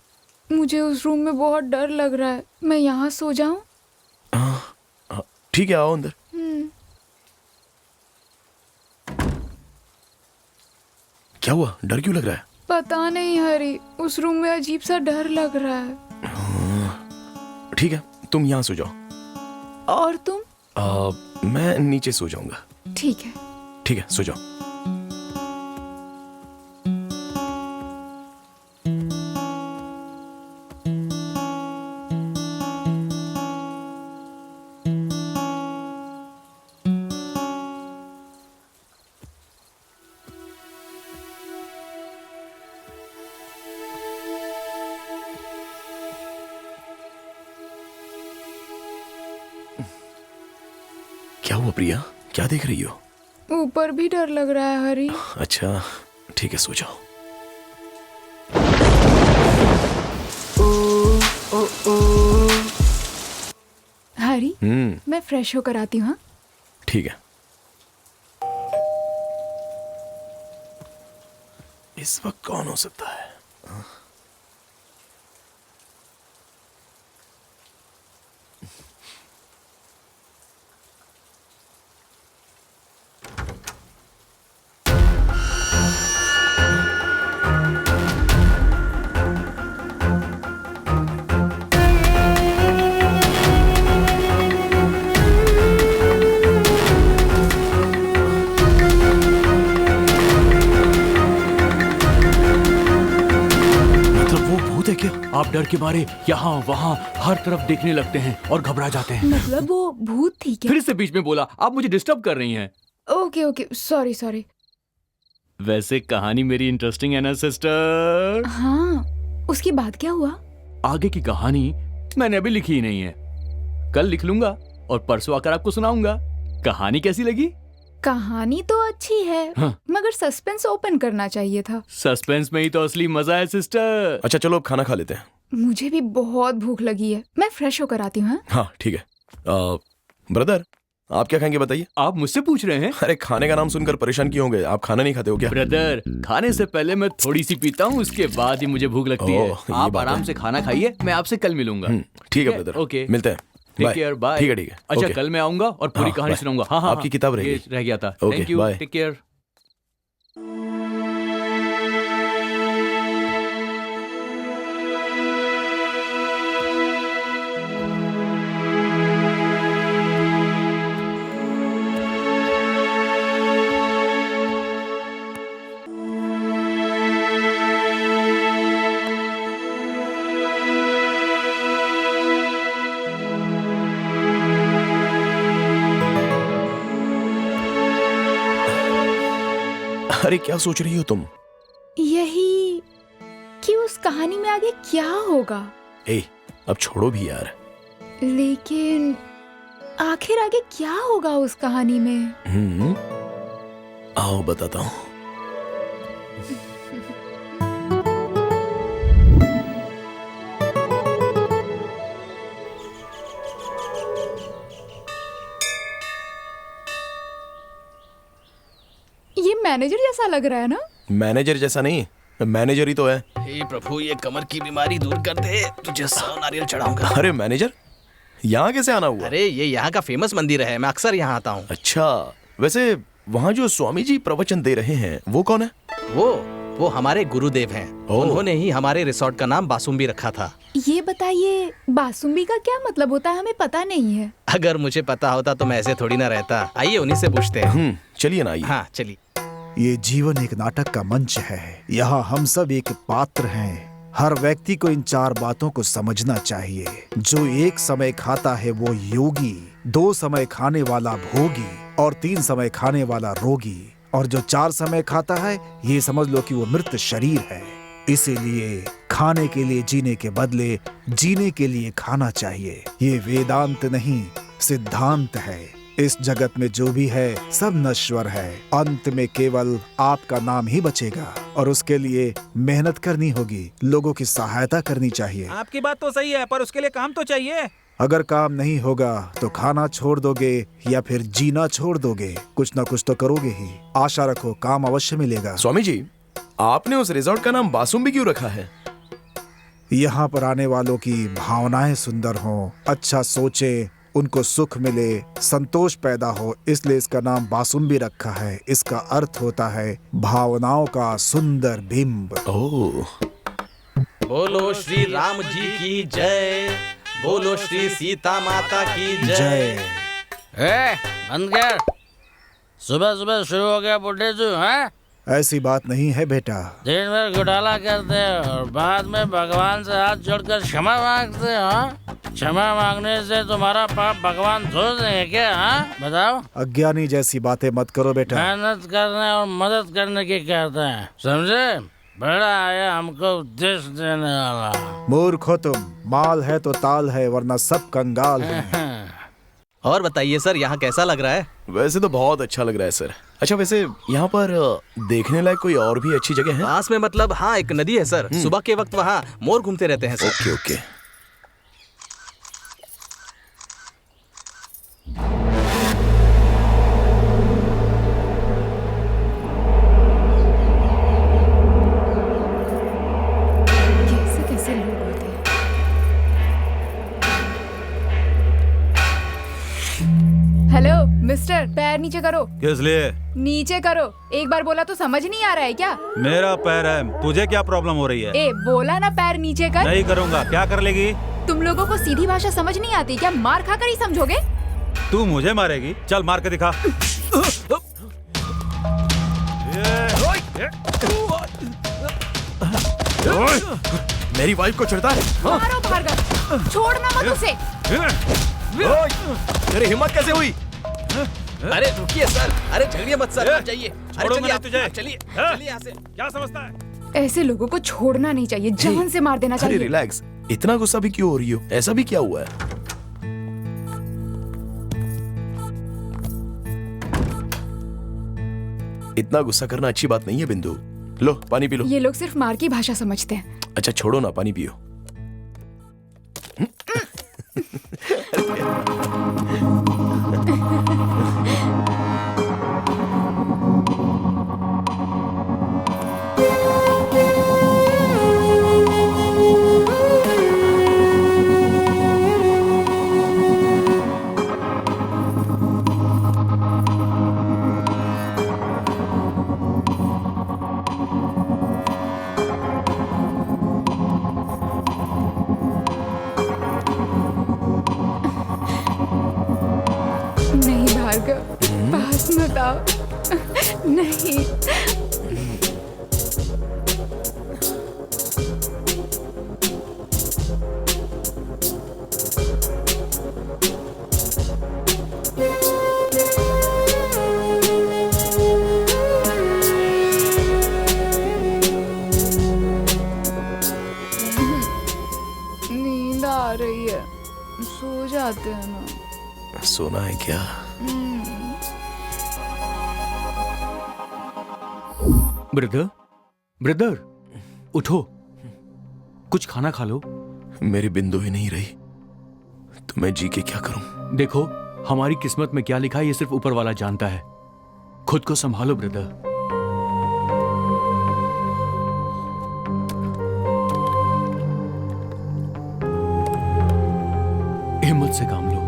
मुझे उस रूम में बहुत डर लग रहा है। मैं यहाँ सो जाऊं? ठीक है, आओ अंदर। क्या हुआ, डर क्यों लग रहा है? पता नहीं हरी, उस रूम में अजीब सा डर लग रहा है। ठीक है, तुम यहाँ सो जाओ। और तुम? मैं नीचे सो जाऊंगा। ठीक है। ठीक है, सो जाओ। क्या हुआ प्रिया, क्या देख रही हो? ऊपर भी डर लग रहा है हरी। अच्छा, ठीक है, सो जाओ। हरी, मैं फ्रेश होकर आती हूँ। ठीक है। इस वक्त कौन हो सकता है? आप डर के मारे यहाँ वहाँ हर तरफ देखने लगते हैं और घबरा जाते हैं। मतलब वो भूत थी क्या? फिर से बीच में बोला, आप मुझे डिस्टर्ब कर रही हैं। Okay, sorry. वैसे कहानी मेरी इंटरेस्टिंग है ना सिस्टर? हाँ, उसके बाद क्या हुआ? आगे की कहानी मैंने अभी लिखी ही नहीं है, कल लिख लूंगा और परसों आकर आपको सुनाऊंगा। कहानी कैसी लगी? कहानी तो अच्छी है, हाँ। मगर सस्पेंस ओपन करना चाहिए था। सस्पेंस में ही तो असली मजा है सिस्टर। अच्छा चलो अब खाना खा लेते हैं। मुझे भी बहुत भूख लगी है, मैं फ्रेश होकर आती हूँ। हाँ ठीक है। ब्रदर आप क्या खाएंगे बताइए? आप मुझसे पूछ रहे हैं? अरे खाने का नाम सुनकर परेशान क्यों हो गए? आप खाना नहीं खाते हो क्या? ब्रदर खाने से पहले मैं थोड़ी सी पीता हूँ, उसके बाद ही मुझे भूख लगती है। आप आराम से खाना खाइए, मैं आपसे कल मिलूंगा। ठीक है ब्रदर, ओके मिलते हैं। Take care, bye. ठीक है। अच्छा कल मैं आऊंगा और पूरी कहानी सुनाऊंगा। हाँ, आपकी किताब रह गई। रह गया था। Okay, thank you, bye. Take care. अरे क्या सोच रही हो तुम? यही कि उस कहानी में आगे क्या होगा। ए, अब छोड़ो भी यार। लेकिन आखिर आगे क्या होगा उस कहानी में? आओ बताता हूँ। ये मैनेजर जैसा लग रहा है ना? मैनेजर जैसा नहीं, मैनेजर ही तो है। हे प्रभु, ये कमर की बीमारी दूर कर दे, तुझे 100 नारियल चढ़ाऊंगा। अरे मैनेजर, यहाँ कैसे आना हुआ? अरे ये यहाँ का फेमस मंदिर है, मैं अक्सर यहाँ आता हूँ। अच्छा, वैसे वहाँ जो स्वामी जी प्रवचन दे रहे हैं वो कौन है? वो हमारे गुरुदेव हैं। उन्होंने ही हमारे रिसोर्ट का नाम बासुम्बी रखा था। ये बताइए, बासुम्बी का क्या मतलब होता है? हमें पता नहीं है। अगर मुझे पता होता तो मैं ऐसे थोड़ी ना रहता। आइए उन्हीं से पूछते हैं। चलिए ना, आइए। हाँ चलिए। ये जीवन एक नाटक का मंच है। यहाँ हम सब एक पात्र हैं। हर व्यक्ति को इन 4 बातों को समझना चाहिए। जो एक समय खाता है वो योगी, 2 समय खाने वाला भोगी और 3 समय खाने वाला रोगी, और जो 4 समय खाता है ये समझ लो कि वो मृत शरीर है। इसीलिए खाने के लिए जीने के बदले जीने के लिए खाना चाहिए। ये वेदांत नहीं, सिद्धांत है। इस जगत में जो भी है सब नश्वर है। अंत में केवल आपका नाम ही बचेगा और उसके लिए मेहनत करनी होगी, लोगों की सहायता करनी चाहिए। आपकी बात तो सही है, पर उसके लिए काम तो चाहिए। अगर काम नहीं होगा तो खाना छोड़ दोगे या फिर जीना छोड़ दोगे। कुछ ना कुछ तो करोगे ही। आशा रखो काम अवश्य मिलेगा। स्वामी जी, आपने उस रिजॉर्ट का नाम बासुम्बी क्यों रखा है? यहाँ पर आने वालों की भावनाएं सुंदर हों, अच्छा सोचे, उनको सुख मिले, संतोष पैदा हो, इसलिए इसका नाम बासुम्बी रखा है। इसका अर्थ होता है भावनाओं का सुंदर बिंब। ओह, बोलो श्री राम जी की जय, बोलो श्री सीता माता की जय। बंद कर, सुबह सुबह शुरू हो गया बुढ़े जो है। ऐसी बात नहीं है बेटा। दिन भर घोटाला करते हो और बाद में भगवान से हाथ जोड़कर क्षमा मांगते हो। क्षमा मांगने से तुम्हारा पाप भगवान धो देंगे क्या? हाँ बताओ। अज्ञानी जैसी बातें मत करो बेटा। मेहनत करने और मदद करने की कहते हैं, समझे? बड़ा आया हमको उपदेश देने वाला। मूर्ख हो तुम। माल है तो ताल है, वरना सब कंगाल हैं। और बताइए सर, यहाँ कैसा लग रहा है? वैसे तो बहुत अच्छा लग रहा है सर। अच्छा, वैसे यहाँ पर देखने लायक कोई और भी अच्छी जगह है? पास में मतलब हाँ, एक नदी है सर। सुबह के वक्त वहाँ मोर घूमते रहते हैं सर। Okay okay. कैसे कैसे लोग होते हैं। हेलो मिस्टर, पैर नीचे करो। किस लिए? नीचे करो। एक बार बोला तो समझ नहीं आ रहा है क्या? मेरा पैर है, तुझे क्या प्रॉब्लम हो रही है? ए बोला ना पैर नीचे कर। नहीं करूँगा। क्या कर लेगी? तुम लोगों को सीधी भाषा समझ नहीं आती क्या? मार खाकर ही समझोगे? तू मुझे मारेगी? चल मार के दिखा। मेरी वाइफ को चिढ़ता है? मारो भार्गव, छोड़ना मत उसे। तेरी हिम्मत कैसे हुई? अरे रुकिए सर, अरे झगड़िए मत सर, आप जाइए। अरे छोड़ूंगा चलिए नहीं तुझे। चलिए चलिए यहाँ से। क्या समझता है? ऐसे लोगों को छोड़ना नहीं चाहिए, जान से मार देना अरे चाहिए। रिलैक्स, इतना गुस्सा भी क्यों हो रही हो? ऐसा भी क्या हुआ है? इतना गुस्सा करना अच्छी बात नहीं है बिंदु। लो पानी पी लो। ये लोग सिर्फ मार की भाषा समझते हैं। अच्छा छोड़ो ना, पानी पियो। भार्गव पास मत आओ। नहीं। नींद आ रही है, सो जाते हैं ना। सोना है क्या? ब्रदर, ब्रदर, उठो, कुछ खाना खा लो। मेरी बिंदु ही नहीं रही तो मैं जी के क्या करूं? देखो, हमारी किस्मत में क्या लिखा है ये सिर्फ ऊपर वाला जानता है। खुद को संभालो ब्रदर। हिम्मत से काम लो।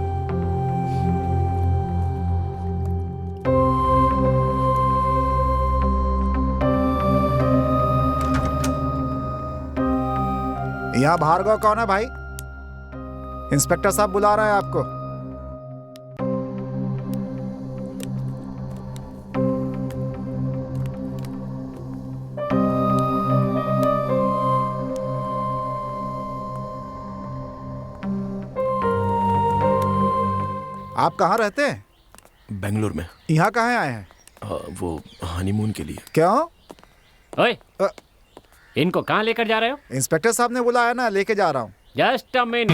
यहाँ भार्गव कौन है भाई? इंस्पेक्टर साहब बुला रहे हैं आपको। आप कहाँ रहते हैं? बेंगलोर में। यहाँ कहाँ आए हैं? वो हनीमून के लिए। क्यों? ओए, इनको कहाँ लेकर जा रहे हो? इंस्पेक्टर साहब ने बुलाया ना, लेके जा रहा हूँ। Just a minute.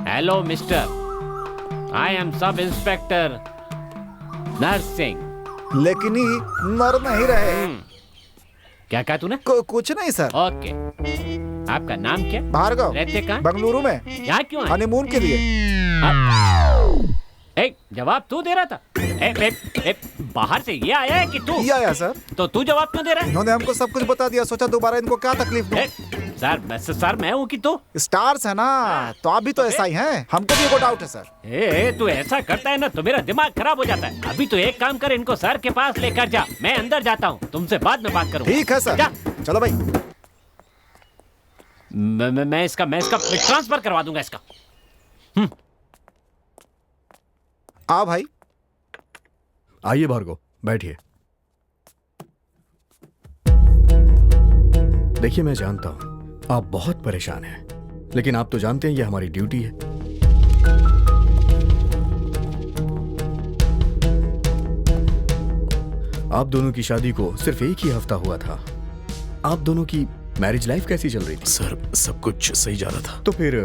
Hello mister, I am sub inspector nursing. लेकिन ही मर नहीं रहे। क्या कहा तूने? कुछ नहीं सर। ओके, आपका नाम क्या? भार्गव। रहते कहाँ? बेंगलुरु में। यहाँ क्यों आए? हनीमून के लिए। एक जवाब तू दे रहा था। बाहर से ये आया है कि तू? ये आया सर। तो तू जवाब क्यों दे रहा है? इन्होंने हमको सब कुछ बता दिया, सोचा दोबारा इनको क्या तकलीफ दूं। सर मैं हूँ कि तू? स्टार्स है ना, तो आप भी तो ऐसा ही हैं। हमको भी एक डाउट है सर। तू ऐसा करता है ना तो मेरा दिमाग खराब हो जाता है। अभी तो एक काम कर, इनको सर के पास लेकर जा, मैं अंदर जाता हूँ, तुमसे बाद में बात करूँगा। ठीक है सर। चलो भाई। मैं इसका ट्रांसफर करवा दूंगा इसका। आओ भाई। आइए भार्गव, बैठिए। देखिए, मैं जानता हूं आप बहुत परेशान हैं, लेकिन आप तो जानते हैं ये हमारी ड्यूटी है। आप दोनों की शादी को सिर्फ एक ही हफ्ता हुआ था। आप दोनों की मैरिज लाइफ कैसी चल रही थी? सर, सब कुछ सही जा रहा था। तो फिर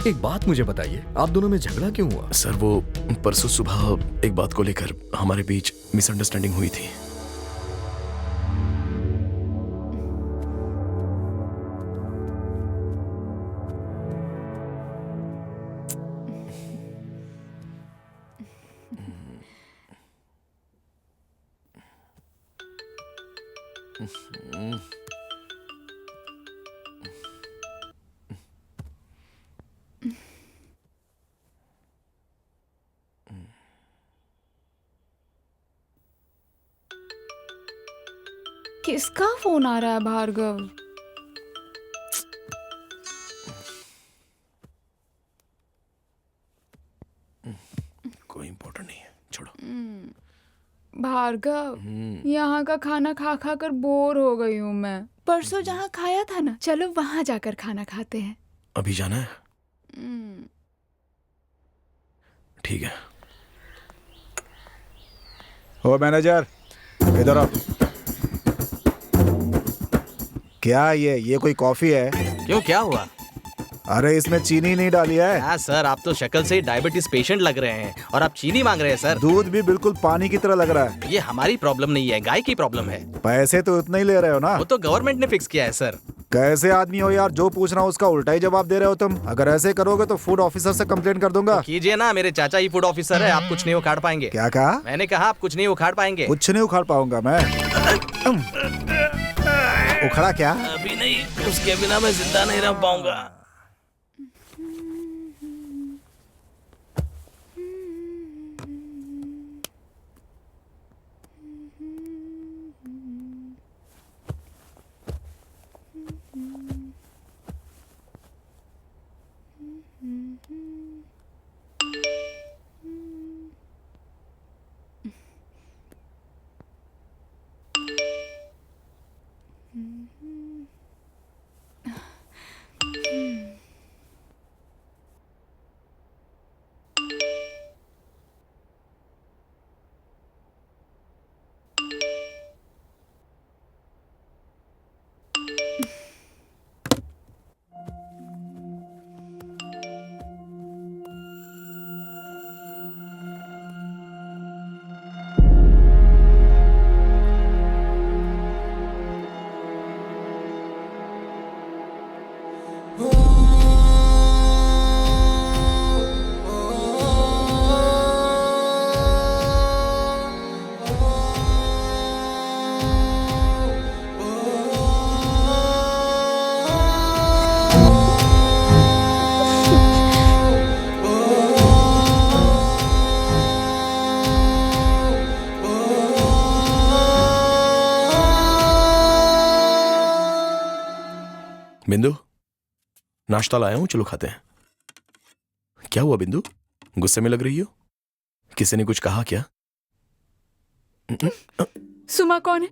एक बात मुझे बताइए, आप दोनों में झगड़ा क्यों हुआ? सर, वो परसों सुबह एक बात को लेकर हमारे बीच मिसअंडरस्टैंडिंग हुई थी। किसका फोन आ रहा है भार्गव? कोई इम्पोर्टेंट नहीं है, छोड़ो। भार्गव, यहाँ का खाना खा खा कर बोर हो गई हूँ मैं। परसों जहाँ खाया था ना, चलो वहाँ जाकर खाना खाते हैं। अभी जाना है? ठीक है। ओ मैनेजर, इधर आओ। क्या ये कोई कॉफी है? क्यों, क्या हुआ? अरे इसमें चीनी नहीं डाली है। हाँ सर, आप तो शक्ल से ही डायबिटीज पेशेंट लग रहे हैं और आप चीनी मांग रहे हैं सर। दूध भी बिल्कुल पानी की तरह लग रहा है। ये हमारी प्रॉब्लम नहीं है, गाय की प्रॉब्लम है। पैसे तो उतने ही ले रहे हो ना? वो तो गवर्नमेंट ने फिक्स किया है सर। कैसे आदमी हो यार, जो पूछ रहा हूँ उसका उल्टा ही जवाब दे रहे हो तुम। अगर ऐसे करोगे तो फूड ऑफिसर से कंप्लेंट कर दूंगा। तो कीजिए ना, मेरे चाचा ही फूड ऑफिसर है, आप कुछ नहीं उखाड़ पाएंगे। क्या कहा? मैंने कहा आप कुछ नहीं उखाड़ पाएंगे। कुछ नहीं उखाड़ पाऊंगा मैं। उखड़ा क्या? अभी नहीं, उसके बिना मैं जिंदा नहीं रह पाऊंगा। बिंदु, नाश्ता लाया हूं, चलो खाते हैं। क्या हुआ बिंदु, गुस्से में लग रही हो? किसी ने कुछ कहा क्या? सुमा कौन है?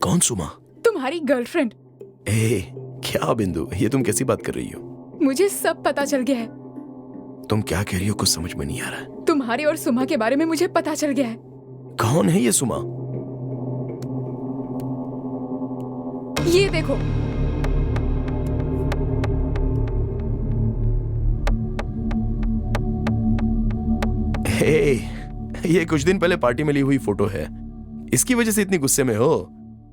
कौन सुमा? तुम्हारी गर्लफ्रेंड। ए, क्या बिंदु, ये तुम कैसी बात कर रही हो? मुझे सब पता चल गया है। तुम क्या कह रही हो, कुछ समझ में नहीं आ रहा है। तुम्हारे और सुमा के बारे में मुझे पता चल गया है। कौन है ये सुमा? ये देखो। हे, ये कुछ दिन पहले पार्टी में ली हुई फोटो है, इसकी वजह से इतनी गुस्से में हो?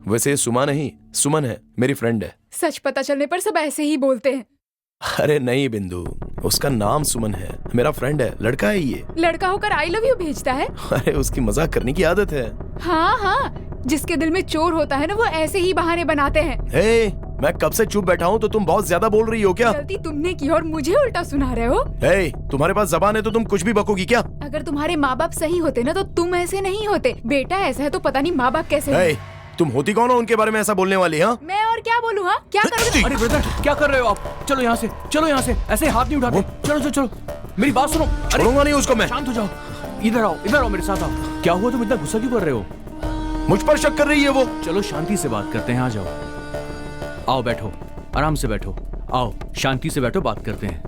वैसे ये सुमा नहीं, सुमन है, मेरी फ्रेंड है। सच पता चलने पर सब ऐसे ही बोलते हैं। अरे नहीं बिंदु, उसका नाम सुमन है, मेरा फ्रेंड है, लड़का है ये। लड़का होकर आई लव यू भेजता है? अरे उसकी मजाक करने की आदत है। हाँ हाँ, जिसके दिल में चोर होता है ना, वो ऐसे ही बहाने बनाते हैं। हे, मैं कब से चुप बैठा हूँ, तो तुम बहुत ज्यादा बोल रही हो क्या? गलती तुमने की और मुझे उल्टा सुना रहे हो। हे, तुम्हारे पास जबान है तो तुम कुछ भी बकोगी क्या? अगर तुम्हारे माँ बाप सही होते ना तो तुम ऐसे नहीं होते। बेटा ऐसा है तो पता नहीं माँ बाप कैसे हे, तुम होती कौन हो उनके बारे में ऐसा बोलने वाली? हाँ, मैं और क्या बोलूँ? हाँ, क्या करोगे? अरे ब्रदर, क्या कर रहे हो आप? चलो यहाँ से, चलो यहाँ से, ऐसे हाथ नहीं उठाते। चलो चलो चलो, मेरी बात सुनो। छोड़ूंगा नहीं उसको मैं। शांत हो जाओ, इधर आओ मेरे साथ आओ। क्या हुआ, तुम इतना गुस्सा क्यों कर रहे हो? मुझ पर शक कर रही है वो। चलो शांति से बात करते हैं, आ जाओ। आओ बैठो, आराम से बैठो। आओ शांति से बैठो, बात करते हैं।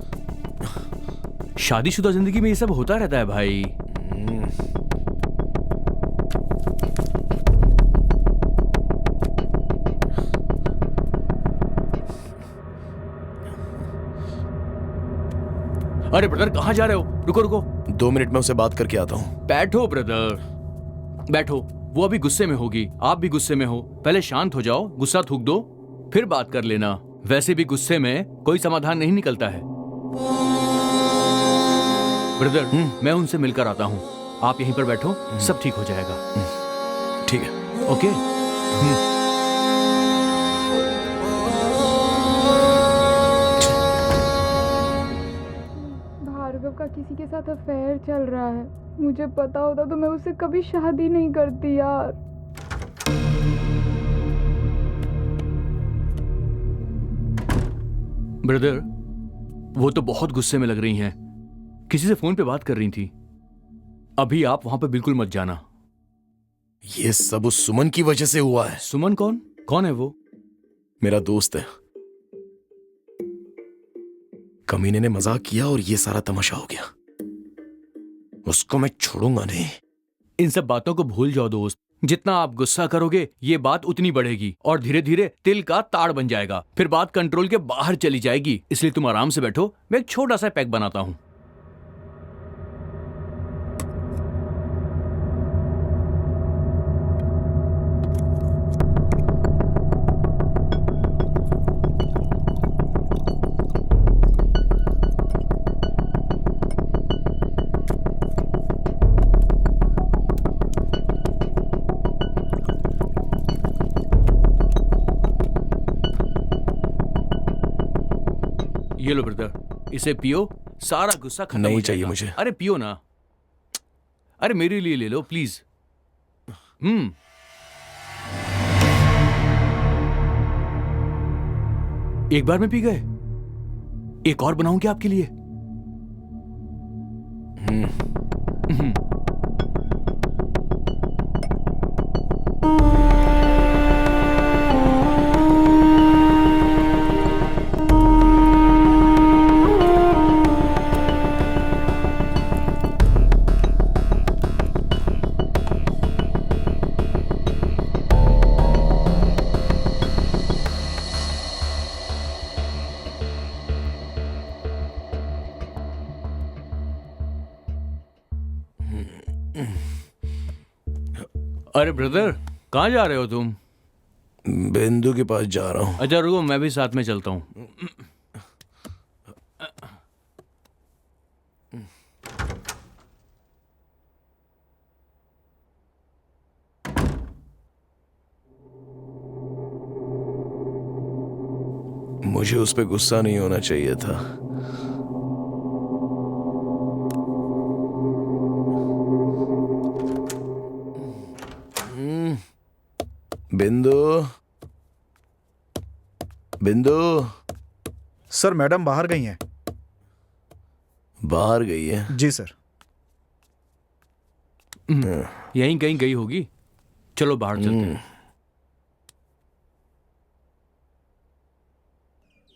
शादीशुदा जिंदगी में ये सब होता रहता है भाई। अरे ब्रदर, कहाँ जा रहे हो? रुको रुको, 2 मिनट में उसे बात करके आता हूँ। बैठो ब्रदर, बैठो। वो अभी गुस्से में होगी, आप भी गुस्से में हो। पहले शांत हो जाओ, गुस्सा थूक दो, फिर बात कर लेना। वैसे भी गुस्से में कोई समाधान नहीं निकलता है। ब्रदर, मैं उनसे मिलकर आता हूँ, आप यहीं पर बैठो, सब ठीक हो जाएगा। ठीक है, ओके। भार्गव का किसी के साथ अफेयर चल रहा है। मुझे पता होता तो मैं उससे कभी शादी नहीं करती यार। ब्रदर, वो तो बहुत गुस्से में लग रही हैं, किसी से फोन पे बात कर रही थी। अभी आप वहां पे बिल्कुल मत जाना। ये सब उस सुमन की वजह से हुआ है। सुमन कौन? कौन है वो? मेरा दोस्त है। कमीने ने मजाक किया और ये सारा तमाशा हो गया। उसको मैं छोड़ूंगा नहीं। इन सब बातों को भूल जाओ दोस्त। जितना आप गुस्सा करोगे ये बात उतनी बढ़ेगी और धीरे धीरे तिल का ताड़ बन जाएगा, फिर बात कंट्रोल के बाहर चली जाएगी। इसलिए तुम आराम से बैठो, मैं एक छोटा सा पैक बनाता हूं। ये लो ब्रदर, इसे पियो, सारा गुस्सा खत्म हो नहीं जाएगा। चाहिए मुझे। अरे पियो ना। अरे मेरे लिए ले लो प्लीज। एक बार में पी गए? एक और बनाऊं क्या आपके लिए? अरे ब्रदर, कहाँ जा रहे हो तुम? बिंदु के पास जा रहा हूँ। अच्छा रुको, मैं भी साथ में चलता हूँ। मुझे उस पर गुस्सा नहीं होना चाहिए था। बिंदु, बिंदु सर मैडम बाहर गई हैं। बाहर गई है? जी सर। यहीं कहीं गई होगी, चलो बाहर चलते हैं।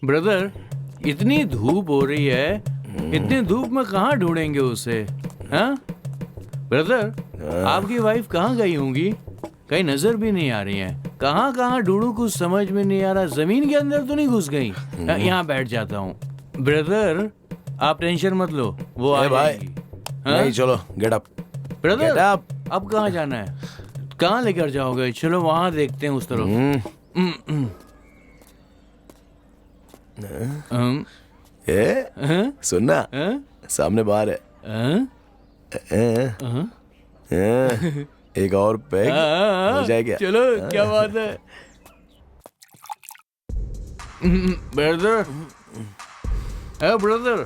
ब्रदर, इतनी धूप हो रही है, इतनी धूप में कहाँ ढूंढेंगे उसे? हाँ ब्रदर, आपकी वाइफ कहाँ गई होंगी? कहीं नजर भी नहीं आ रही है। कहाँ कहाँ ढूंढूं, कुछ समझ में नहीं आ रहा। जमीन के अंदर तो नहीं घुस गई? यहाँ बैठ जाता हूँ। ब्रदर आप टेंशन मत लो, वो आ जाएगी। नहीं, चलो गेट अप। ब्रदर अब कहाँ जाना है? कहाँ लेकर जाओगे? चलो वहां देखते हैं उस तरफ। सुनना, सामने बार है। एक और पैग हो जाए क्या? चलो क्या बात है। ब्रदर, ब्रदर,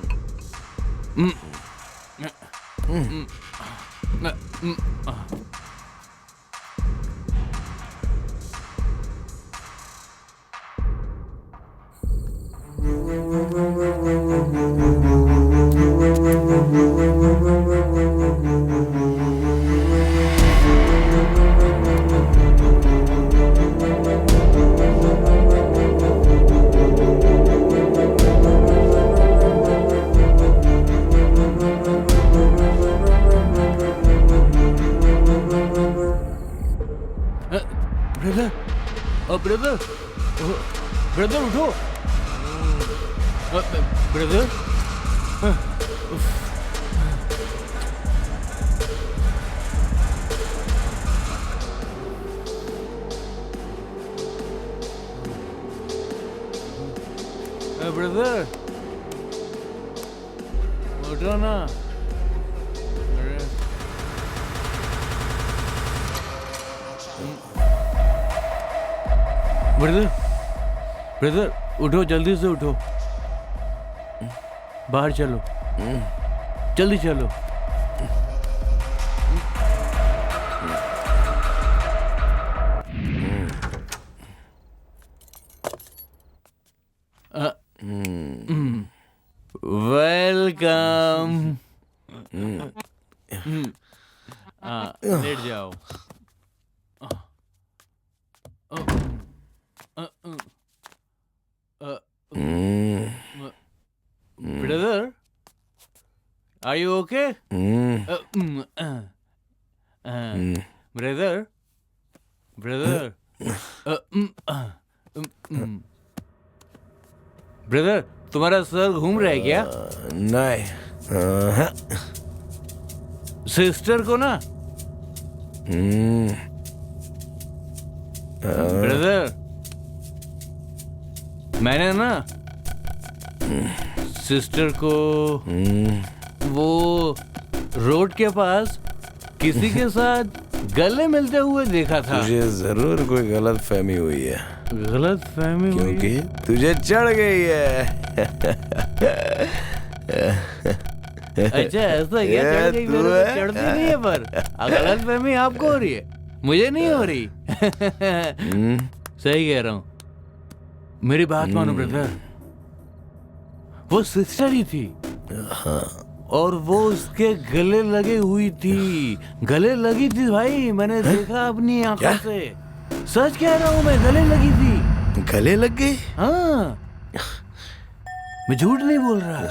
ब्रदर, ब्रदर उठो। ब्रदर, ब्रदर उठो ना। ब्रदर, ब्रदर उठो, जल्दी से उठो, बाहर चलो, जल्दी चलो। वेलकम। लेट जाओ। Brother, are you okay? Brother, brother, brother तुम्हारा सर घूम रहा है क्या? नहीं। सिस्टर को ना। ब्रदर, मैंने ना सिस्टर को वो रोड के पास किसी के साथ गले मिलते हुए देखा था। तुझे जरूर कोई गलत फहमी हुई है। गलत फहमी हुई? क्योंकि तुझे चढ़ गई है। अच्छा ऐसा क्या? चढ़ गई? मेरे को चढ़ती नहीं है, पर गलत फहमी आपको हो रही है, मुझे नहीं हो रही। सही कह रहा हूँ। मेरी बात मानो ब्रदर, वो सिस्टर ही थी और वो उसके गले लगे हुई थी। गले लगी थी भाई, मैंने देखा अपनी आंखों से। सच कह रहा हूँ मैं, गले लगी थी। गले लग गई? हाँ, मैं झूठ नहीं बोल रहा।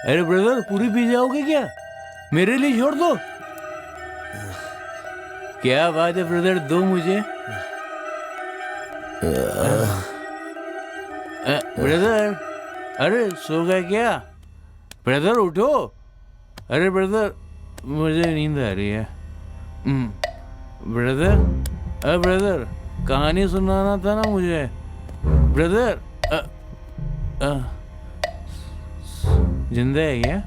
अरे ब्रदर, पूरी पी जाओगे क्या? मेरे लिए छोड़ दो। क्या बात है ब्रदर, दो मुझे। ब्रदर, अरे सो गए क्या? ब्रदर उठो। अरे ब्रदर, मुझे नींद आ रही है। ब्रदर, अरे ब्रदर, कहानी सुनाना था ना मुझे। ब्रदर, जिंदा है क्या?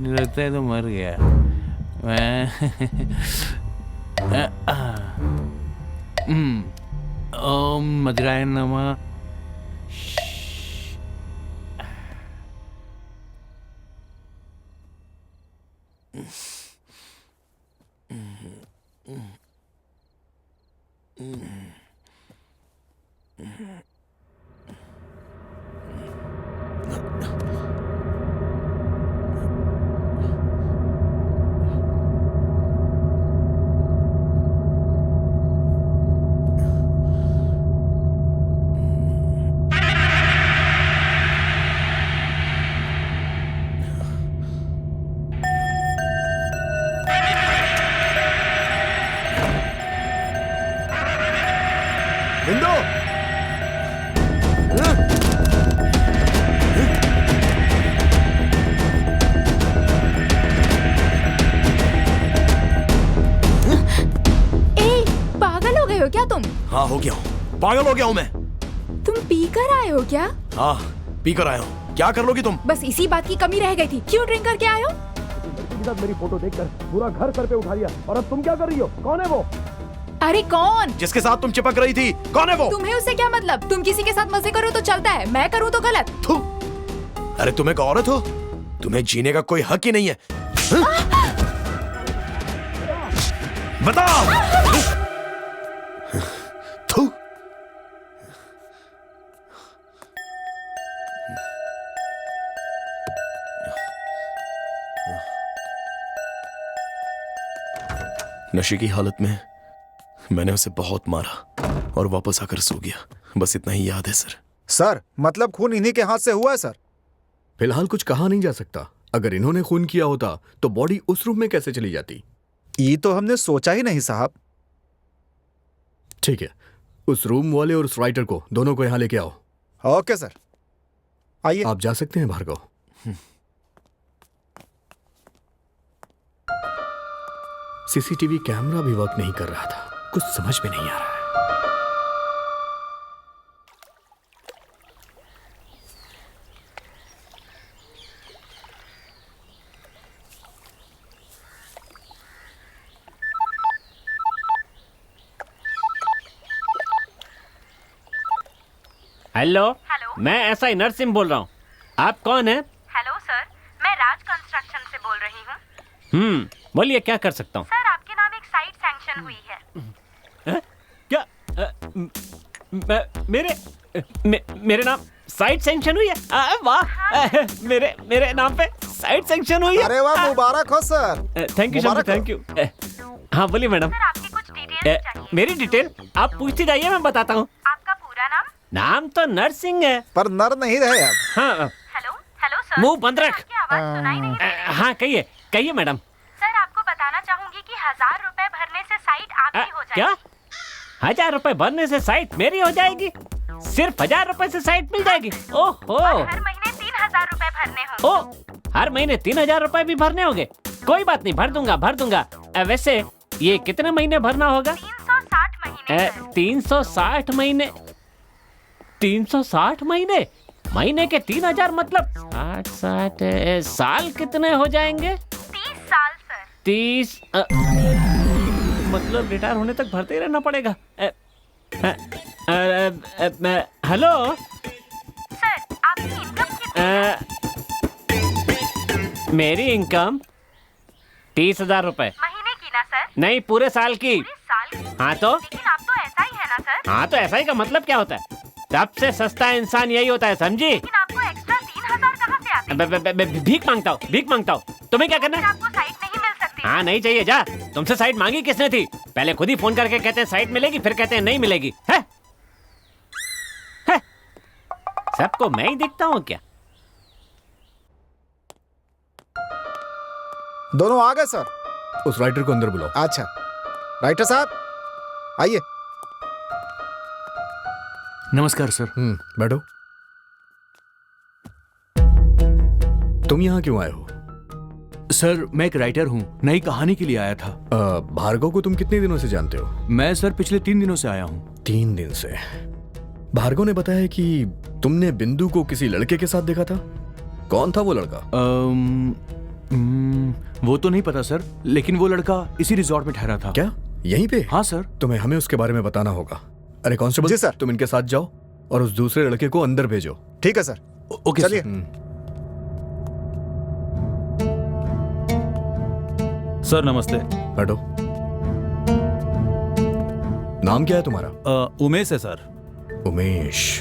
लगता है तो मर गया। ओम मद्राय नमः। बिंदु ए, पागल हो गए हो क्या तुम? हाँ हो गया हूँ, पागल हो गया हूँ मैं। तुम पीकर आए हो क्या? हाँ पी कर आया हूँ। क्या कर लोगी तुम? बस इसी बात की कमी रह गई थी। क्यों ड्रिंक करके आए हो? मेरी फोटो देखकर पूरा घर सर पे उठा लिया, और अब तुम क्या कर रही हो? कौन है वो? अरे कौन? जिसके साथ तुम चिपक रही थी, कौन है वो? तुम्हें उससे क्या मतलब? तुम किसी के साथ मजे करो तो चलता है, मैं करूँ तो गलत। थू। अरे तुम एक औरत हो, तुम्हें जीने का कोई हक ही नहीं है। बता। थू। नशे की हालत में मैंने उसे बहुत मारा और वापस आकर सो गया। बस इतना ही याद है सर। सर मतलब खून इन्हीं के हाथ से हुआ है सर। फिलहाल कुछ कहा नहीं जा सकता। अगर इन्होंने खून किया होता तो बॉडी उस रूम में कैसे चली जाती? ये तो हमने सोचा ही नहीं साहब। ठीक है, उस रूम वाले और उस राइटर को दोनों को यहाँ लेके आओ। ओके सर, आइए। आप जा सकते हैं भार्गव। सीसीटीवी कैमरा भी वर्क नहीं कर रहा था, कुछ समझ में नहीं आ रहा है। हेलो, मैं SI नरसिंह बोल रहा हूँ। आप कौन है? हेलो सर, मैं राज कंस्ट्रक्शन से बोल रही हूँ। बोलिए क्या कर सकता हूँ? सर आपके नाम एक साइट सैंक्शन हुई है। क्या मेरे नाम साइट सैंक्शन हुई है? वाह, मेरे नाम पे साइट सैंक्शन हुई है। अरे वाह, मुबारक हो sir. Thank you, thank you. हाँ बोलिए मैडम। सर आपकी कुछ डिटेल्स चाहिए। मेरी डिटेल आप पूछती जाइए, मैं बताता हूँ। आपका पूरा नाम? नाम तो नरसिंह है, पर नर नहीं रहे आप। हाँ। हेलो हेलो सर, मुंह बंद रख। आपकी आवाज सुनाई नहीं दे रही। हाँ कहिए कहिए मैडम। सर आपको बताना चाहूंगी कि 1000 रुपए भरने से साइट आपकी हो जाएगी। क्या 1000 रुपए भरने से साइट मेरी हो जाएगी? सिर्फ 1000 रुपए से साइट मिल जाएगी? ओहो। हर महीने 3000 रुपए भरने होंगे। ओ, हर महीने 3000 रुपए भी भरने होंगे? कोई बात नहीं, भर दूंगा। वैसे ये कितने महीने भरना होगा? 360 महीने। 360 महीने? 360 महीने? महीने के 3000 मतलब 60 साल कितने हो जाएंगे? 30 साल सर। 30 मतलब रिटायर होने तक भरते ही रहना पड़ेगा। हेलो सर, आपकी इनकम कितनी है? मेरी इनकम 30,000 रुपए। महीने की ना सर? नहीं, पूरे साल की। पूरे साल की? हाँ तो? लेकिन आप तो ऐसा ही है ना सर? हाँ तो ऐसा ही का मतलब क्या होता है? सबसे सस्ता इंसान यही होता है, समझी? लेकिन आपको एक्स्ट्रा 3000 कहाँ से आते? भीख मांगता हूँ। तुम्हें क्या करना है? आपको साइट नहीं मिल सकती। हाँ नहीं चाहिए, जा। तुमसे साइट मांगी किसने थी? पहले खुद ही फोन करके कहते हैं साइट मिलेगी, फिर कहते हैं नहीं मिलेगी। है? सबको मैं ही दिखता हूँ क्या? दोनों आ गए सर। उस राइटर को अंदर बुलाओ। अच्छा, राइटर साहब आइए। नमस्कार सर। बैठो। तुम यहाँ क्यों आए हो? सर मैं एक राइटर हूँ, नई कहानी के लिए आया था। भार्गव को तुम कितने दिनों से जानते हो? मैं सर पिछले 3 दिनों से आया हूँ। 3 दिन से? भार्गव ने बताया कि तुमने बिंदु को किसी लड़के के साथ देखा था। कौन था वो लड़का? वो तो नहीं पता सर, लेकिन वो लड़का इसी रिजॉर्ट में ठहरा था। क्या यहीं पे? हाँ सर। तुम्हें हमें उसके बारे में बताना होगा। अरे कांस्टेबल जी सर। तुम इनके साथ जाओ और उस दूसरे लड़के को अंदर भेजो। ठीक है सर। ओके चलिए। सर नमस्ते। बैठो। नाम क्या है तुम्हारा? उमेश है सर। उमेश।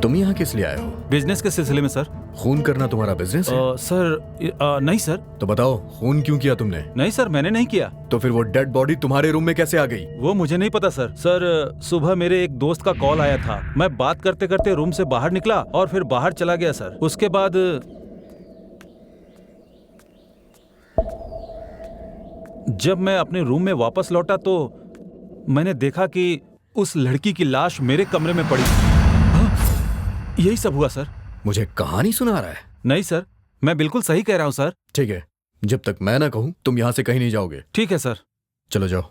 तुम यहाँ किस लिए आए हो? बिजनेस के सिलसिले में सर। खून करना तुम्हारा बिजनेस है? सर नहीं सर। तो बताओ खून क्यों किया तुमने? नहीं सर, मैंने नहीं किया। तो फिर वो डेड बॉडी तुम्हारे रूम में कैसे आ गई? वो मुझे नहीं पता सर। सर सुबह मेरे एक दोस्त का कॉल आया था, मैं बात करते करते रूम से बाहर निकला और फिर बाहर चला गया सर। उसके बाद जब मैं अपने रूम में वापस लौटा तो मैंने देखा कि उस लड़की की लाश मेरे कमरे में पड़ी। यही सब हुआ सर। मुझे कहानी सुना रहा है? नहीं सर, मैं बिल्कुल सही कह रहा हूँ सर। ठीक है, जब तक मैं ना कहूँ तुम यहाँ से कहीं नहीं जाओगे। ठीक है सर। चलो जाओ।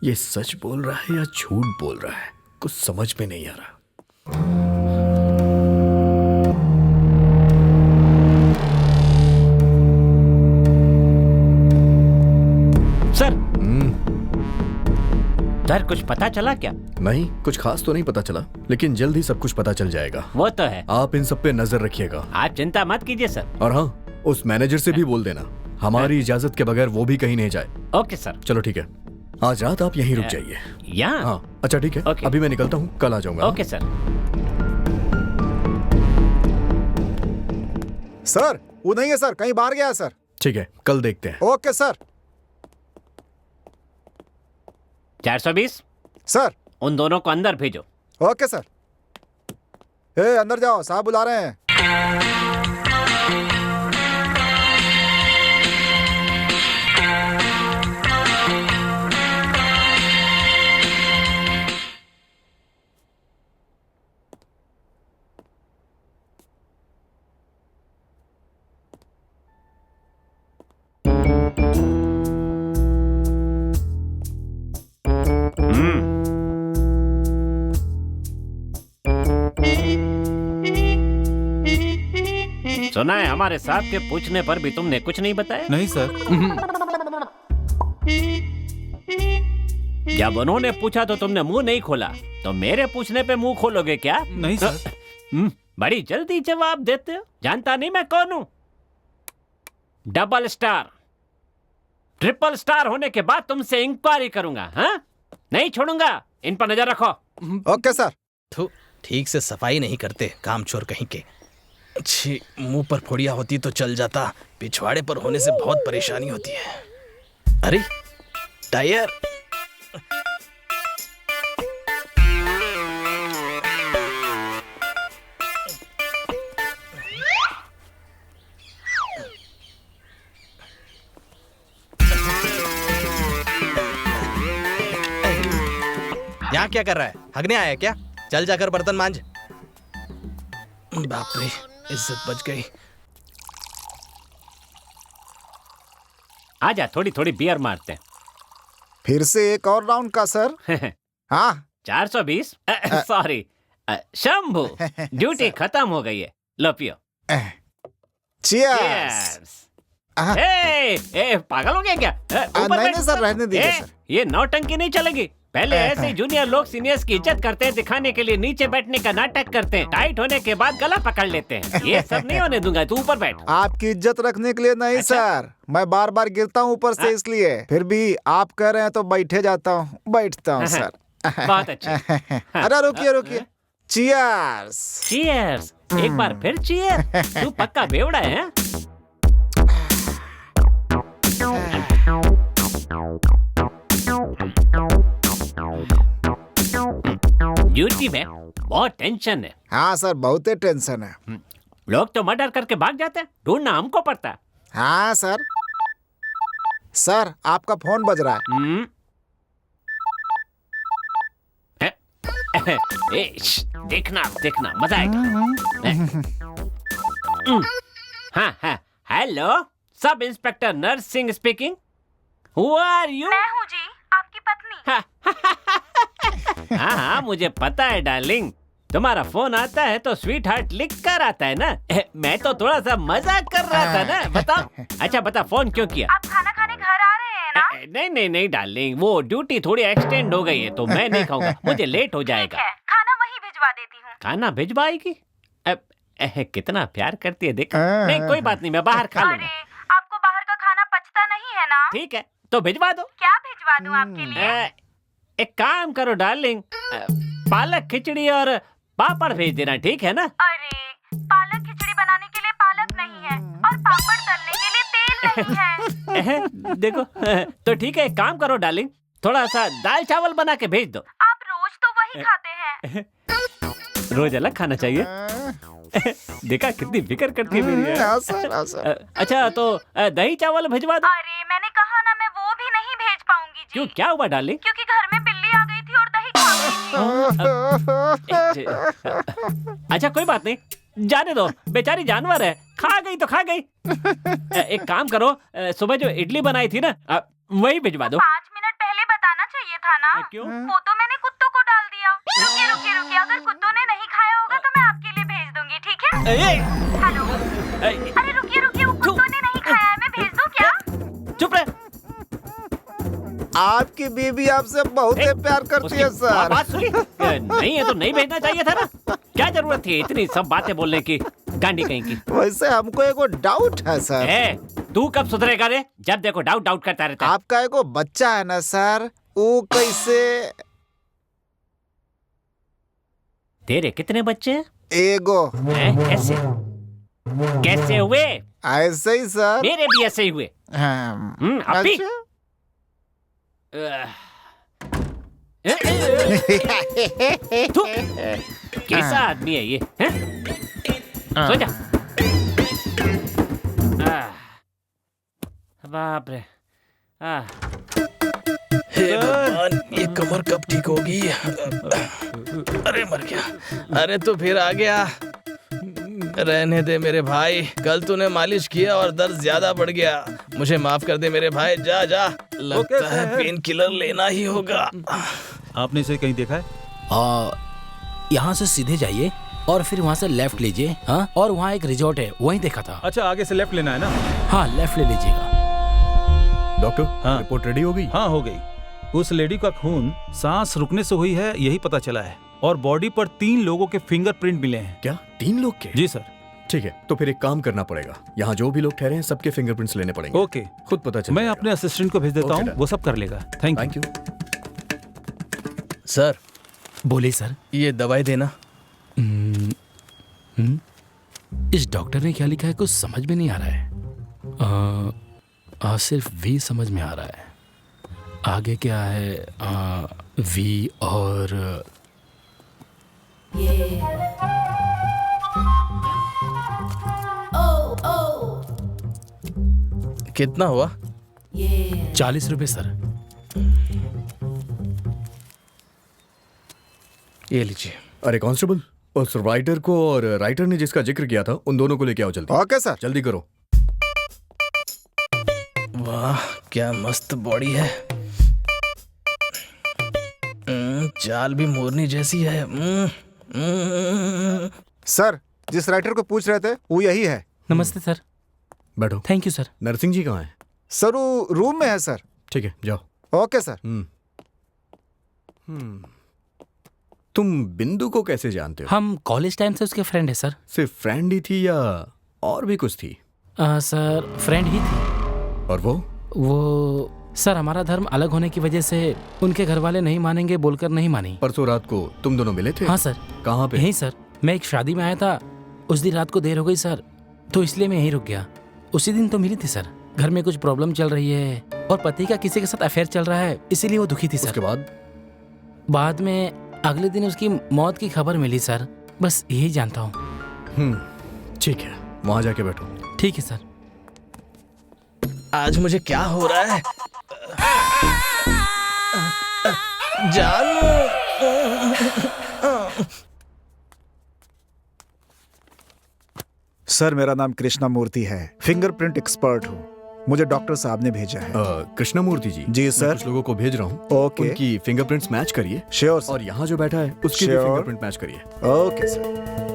ये सच बोल रहा है या झूठ बोल रहा है, कुछ समझ में नहीं आ रहा। सर सर, कुछ पता चला क्या? नहीं, कुछ खास तो नहीं पता चला, लेकिन जल्द ही सब कुछ पता चल जाएगा। वो तो है। आप इन सब पे नजर रखिएगा। आप चिंता मत कीजिए सर। और हाँ, उस मैनेजर से भी बोल देना हमारी इजाजत के बगैर वो भी कहीं नहीं जाए। Okay sir. चलो ठीक है, आज रात आप यहीं रुक जाइए। यहाँ? हाँ अच्छा ठीक है, अभी मैं निकलता हूँ, कल आ जाऊंगा। Okay sir. सर वो नहीं है सर, कहीं बाहर गया है सर। ठीक है, कल देखते हैं। Okay sir. 420 सर, उन दोनों को अंदर भेजो। Okay sir. ए अंदर जाओ, साहब बुला रहे हैं। सुना है हमारे साहब के पूछने पर भी तुमने कुछ नहीं बताया? नहीं सर। जब उन्होंने पूछा तो तुमने मुंह नहीं खोला, तो मेरे पूछने पे मुंह खोलोगे क्या? नहीं सर। बड़ी जल्दी जवाब देते हो। जानता नहीं मैं कौन हूं? डबल स्टार, ट्रिपल स्टार होने के बाद तुमसे इंक्वायरी करूंगा। हाँ, नहीं छोड़ूंगा। इन पर नजर रखो। Okay sir. ठीक से सफाई नहीं करते, कामचोर कहीं के। छी, मुंह पर फोड़िया होती तो चल जाता, पिछवाड़े पर होने से बहुत परेशानी होती है। अरे टायर। यहाँ क्या कर रहा है? हगने आया क्या? चल जाकर बर्तन मांज। बाप रे, इज्जत बच गई। आजा, थोड़ी थोड़ी बियर मारते हैं। फिर से एक और राउंड का सर। हाँ 420 सॉरी शंभू, ड्यूटी खत्म हो गई है। लो पियो। चीयर्स। पागल हो गया क्या? नहीं सर, रहने दीजिए सर। ये नौटंकी नहीं चलेगी। पहले ऐसे जूनियर लोग सीनियर्स की इज्जत करते हैं, दिखाने के लिए नीचे बैठने का नाटक करते हैं, टाइट होने के बाद गला पकड़ लेते हैं। ये सब नहीं होने दूंगा, तू ऊपर बैठ। आपकी इज्जत रखने के लिए नहीं। अच्छा? सर मैं बार बार गिरता हूँ ऊपर से, इसलिए। फिर भी आप कह रहे हैं तो बैठे जाता हूँ, बैठता हूँ सर। बहुत अच्छा। अरे रुकिए रुकिए। चीयर्स। चीयर्स। एक बार फिर चीयर। तू पक्का बेवड़ा है। ड्यूटी में बहुत टेंशन है। हाँ सर, बहुत ही टेंशन है। लोग तो मर्डर करके भाग जाते हैं, ढूंढना हमको पड़ता है। हाँ सर। सर आपका फोन बज रहा है। देखना देखना, मजा आएगा। हाँ हाँ, हेलो, सब इंस्पेक्टर नर्स Singh speaking. Who are you? मैं हूँ जी, आपकी पत्नी। हाँ हाँ, मुझे पता है डार्लिंग। तुम्हारा फोन आता है तो स्वीट हार्ट लिख कर आता है ना। मैं तो थोड़ा सा मजाक कर रहा था ना। बताओ। अच्छा बता, फोन क्यों किया? आप खाना खाने घर आ रहे हैं ना? नहीं नहीं नहीं डार्लिंग, वो ड्यूटी थोड़ी एक्सटेंड हो गई है तो मैं नहीं खाऊंगा, मुझे लेट हो जाएगा। ठीक है, खाना वहीं भिजवा देती हूँ। खाना भिजवाएगी? कितना प्यार करती है देख। नहीं कोई बात नहीं, मैं बाहर खा लूंगा। आपको बाहर का खाना पचता नहीं है ना? ठीक है तो भिजवा दो। क्या भिजवा दूं आपके लिए? एक काम करो डार्लिंग, पालक खिचड़ी और पापड़ भेज देना, ठीक है ना? अरे पालक खिचड़ी बनाने के लिए पालक नहीं है और पापड़ तलने के लिए तेल नहीं है। देखो तो ठीक है, एक काम करो डार्लिंग, थोड़ा सा दाल चावल बना के भेज दो। आप रोज तो वही खाते हैं। रोज अलग खाना चाहिए। देखा कितनी फिक्र करती है मेरी। अच्छा तो दही चावल भिजवा दो। अरे मैंने कहा ना, मैं वो भी नहीं भेज पाऊंगी जी। क्यों, क्या हुआ डार्लिंग? क्योंकि घर में बिल्ली आ गई थी और दही खा गई थी। अच्छा कोई बात नहीं, जाने दो, बेचारी जानवर है, खा गई तो खा गई। एक काम करो, सुबह जो इडली बनाई थी ना, वही भिजवा दो। 5 मिनट पहले बताना चाहिए था ना। क्यों? वो तो मैंने कुत्तों को डाल दिया। रुकिए, अगर कुत्तों ने नहीं खाया होगा तो मैं आपके लिए भेज दूंगी, ठीक है? हेलो, अरे रुकिए, वो कुत्तों ने नहीं खाया है, मैं भेज दूं क्या? चुप रहे। आपकी बीबी आपसे बहुत प्यार करती है सर। बात सुनी? नहीं है तो नहीं भेजना चाहिए था ना, क्या जरूरत थी इतनी सब बातें बोलने की, गांडी कहीं की। वैसे हमको एगो डाउट है सर। तू कब सुधरेगा रे? जब देखो डाउट करता रहता है। आपका एगो बच्चा है ना सर, वो कैसे? तेरे कितने बच्चे हैं? एगो। कैसे हुए? ऐसे ही सर। मेरे भी ऐसे ही हुए। अभी कैसा आदमी है ये? सो जा। बाप रे। हे भगवान, ये कमर कब ठीक होगी? अरे मर गया। अरे तो फिर आ गया। रहने दे मेरे भाई, कल तूने मालिश किया और दर्द ज्यादा बढ़ गया। मुझे माफ कर दे मेरे भाई, जा जा। लगता है पेन किलर लेना ही होगा। आपने इसे कहीं देखा है? यहाँ से सीधे जाइए और फिर वहाँ से लेफ्ट लीजिए। हाँ, और वहाँ एक रिजॉर्ट है, वहीं देखा था। अच्छा आगे से लेफ्ट लेना है ना? हाँ लेफ्ट ले लीजिएगा। डॉक्टर, हाँ रिपोर्ट रेडी हो गई? हाँ हो गई। उस लेडी का खून सांस रुकने से हुई है, यही पता चला है, और बॉडी पर 3 लोगों के फिंगरप्रिंट मिले हैं। क्या 3 लोग के? जी सर। ठीक है, तो फिर एक काम करना पड़ेगा, यहाँ जो भी लोग ठहरे हैं सबके फिंगरप्रिंट्स लेने पड़ेगे। ओके, खुद पता चल। मैं अपने असिस्टेंट को भेज देता हूँ, वो सब कर लेगा। Thank you. सर बोलिए सर। ये दवाई देना। इस डॉक्टर ने क्या लिखा है कुछ समझ में नहीं आ रहा है। सिर्फ वी समझ में आ रहा है, आगे क्या है? वी और कितना हुआ? 40 रुपए सर। ये लीजिए। अरे कांस्टेबल, उस राइटर को और राइटर ने जिसका जिक्र किया था उन दोनों को लेके आओ जल्दी। Okay sir. जल्दी करो। वाह क्या मस्त बॉडी है। चाल भी मोरनी जैसी है। सर जिस राइटर को पूछ रहे थे वो यही है। नमस्ते सर। बैठो। Thank you sir. Narasimha ji कहाँ है? सर वो रूम में है सर। ठीक है जाओ। Okay sir. तुम बिंदु को कैसे जानते हो? हम कॉलेज टाइम से उसके फ्रेंड है सर। सिर्फ फ्रेंड ही थी या और भी कुछ थी? सर फ्रेंड ही थी। और वो सर हमारा धर्म अलग होने की वजह से उनके घर वाले नहीं मानेंगे बोलकर नहीं मानी। परसों रात को तुम दोनों मिले थे? हाँ सर। कहाँ पे? यहीं सर, मैं एक शादी में आया था, उस दिन रात को देर हो गई सर, तो इसलिए मैं यहीं रुक गया। उसी दिन तो मिली थी सर। घर में कुछ प्रॉब्लम चल रही है और पति का किसी के साथ अफेयर चल रहा है, इसीलिए वो दुखी थी सर। उसके बाद में अगले दिन उसकी मौत की खबर मिली सर, बस यही जानता हूँ। ठीक है, वहां जाके बैठो। ठीक है सर। आज मुझे क्या हो रहा है? जानू। सर मेरा नाम कृष्णा मूर्ति है, फिंगरप्रिंट एक्सपर्ट हूँ। मुझे डॉक्टर साहब ने भेजा है। कृष्णा मूर्ति जी? जी सर। कुछ लोगों को भेज रहा हूँ। ओके। उनकी फिंगरप्रिंट्स मैच करिए। श्योर। और यहाँ जो बैठा है उसकी भी फिंगरप्रिंट मैच करिए। Okay sir.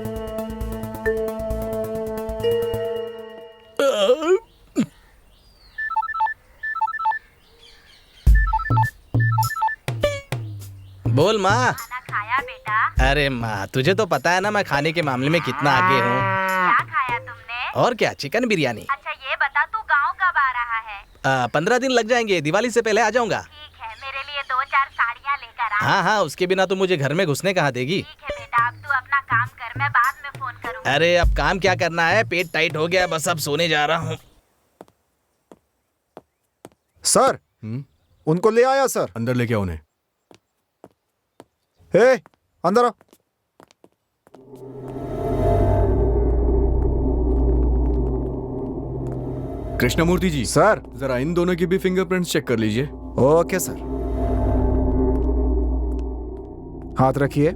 बोल माँ। खाना खाया बेटा? अरे माँ, तुझे तो पता है ना मैं खाने के मामले में कितना आगे हूँ। क्या खाया तुमने? और क्या, चिकन बिरयानी। अच्छा ये बता तू गांव कब आ रहा है? 15 दिन लग जाएंगे, दिवाली से पहले आ जाऊंगा। ठीक है, मेरे लिए 2-4 साड़ियाँ लेकर आ। हाँ हाँ, उसके बिना तो मुझे घर में घुसने कहाँ देगी। ठीक है बेटा, अब तू अपना काम कर, मैं बाद में फोन करूँगा। अरे अब काम क्या करना है, पेट टाइट हो गया, बस अब सोने जा रहा हूँ। सर उनको ले आया सर। अंदर लेके आओ उन्हें। हे अंदर आओ। कृष्णमूर्ति जी, सर जरा इन दोनों की भी फिंगरप्रिंट्स चेक कर लीजिए। ओके सर, हाथ रखिए।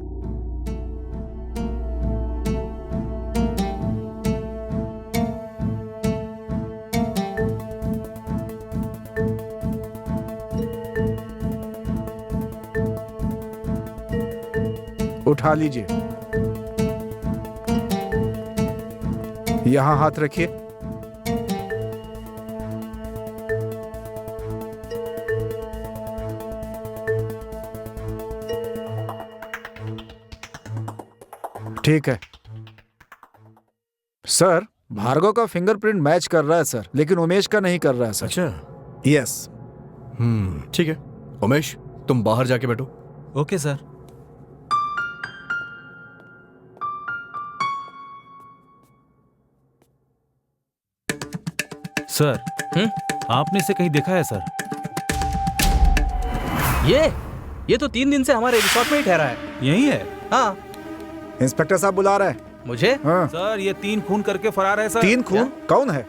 उठा लीजिए, यहां हाथ रखिए। ठीक है सर, भार्गव का फिंगरप्रिंट मैच कर रहा है सर, लेकिन उमेश का नहीं कर रहा है सर। अच्छा, यस। ठीक है उमेश, तुम बाहर जाके बैठो। Okay sir. सर आपने इसे कहीं देखा है सर? ये तो 3 दिन से हमारे रिसोर्ट में ही ठहरा है। यही है? हाँ। इंस्पेक्टर साहब बुला रहे हैं मुझे। हाँ। सर ये 3 खून करके फरार है सर। 3 खून? कौन है?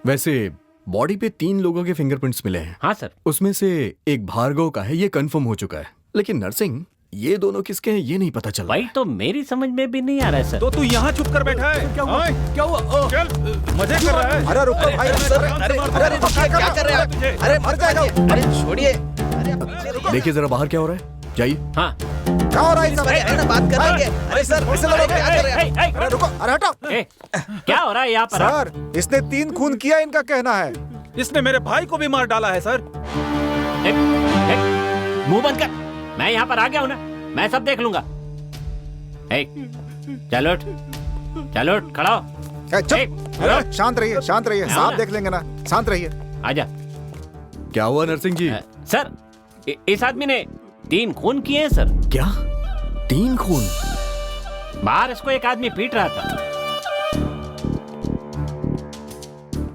वैसे बॉडी पे 3 लोगों के फिंगरप्रिंट्स मिले हैं। हाँ सर। उसमें से एक भार्गव का है, ये कंफर्म हो चुका है, लेकिन नरसिंह ये दोनों किसके हैं ये नहीं पता चला। भाई तो मेरी समझ में भी नहीं आ रहा है सर। तो तू यहाँ चुप कर बैठा है? क्या हुआ? क्या हुआ? चल, मजे कर रहा है। अरे रुको भाई, अरे क्या कर रहे हैं आप? अरे मर जाएगा। अरे छोड़िए। देखिए जरा बाहर क्या हो रहा है, जाइए। हाँ क्या हो रहा है? अरे बात कर लेंगे। अरे सर इसे लोग क्या कर रहे हैं? अरे रुको, अरे हटो। क्या हो रहा है यहाँ पर? सर इसने 3 खून किया, इनका कहना है। इसने मेरे भाई को भी मार डाला है सर। मुंह बंद कर, मैं यहाँ पर आ गया हूँ ना, मैं सब देख लूंगा। चलो चलो खड़ा हो। चुप, शांत रहिए, शांत रहिए, साहब देख लेंगे ना, शांत रहिए। आजा। क्या हुआ नरसिंह जी? सर इस आदमी ने 3 खून किए हैं सर। क्या 3 खून? बाहर इसको एक आदमी पीट रहा था।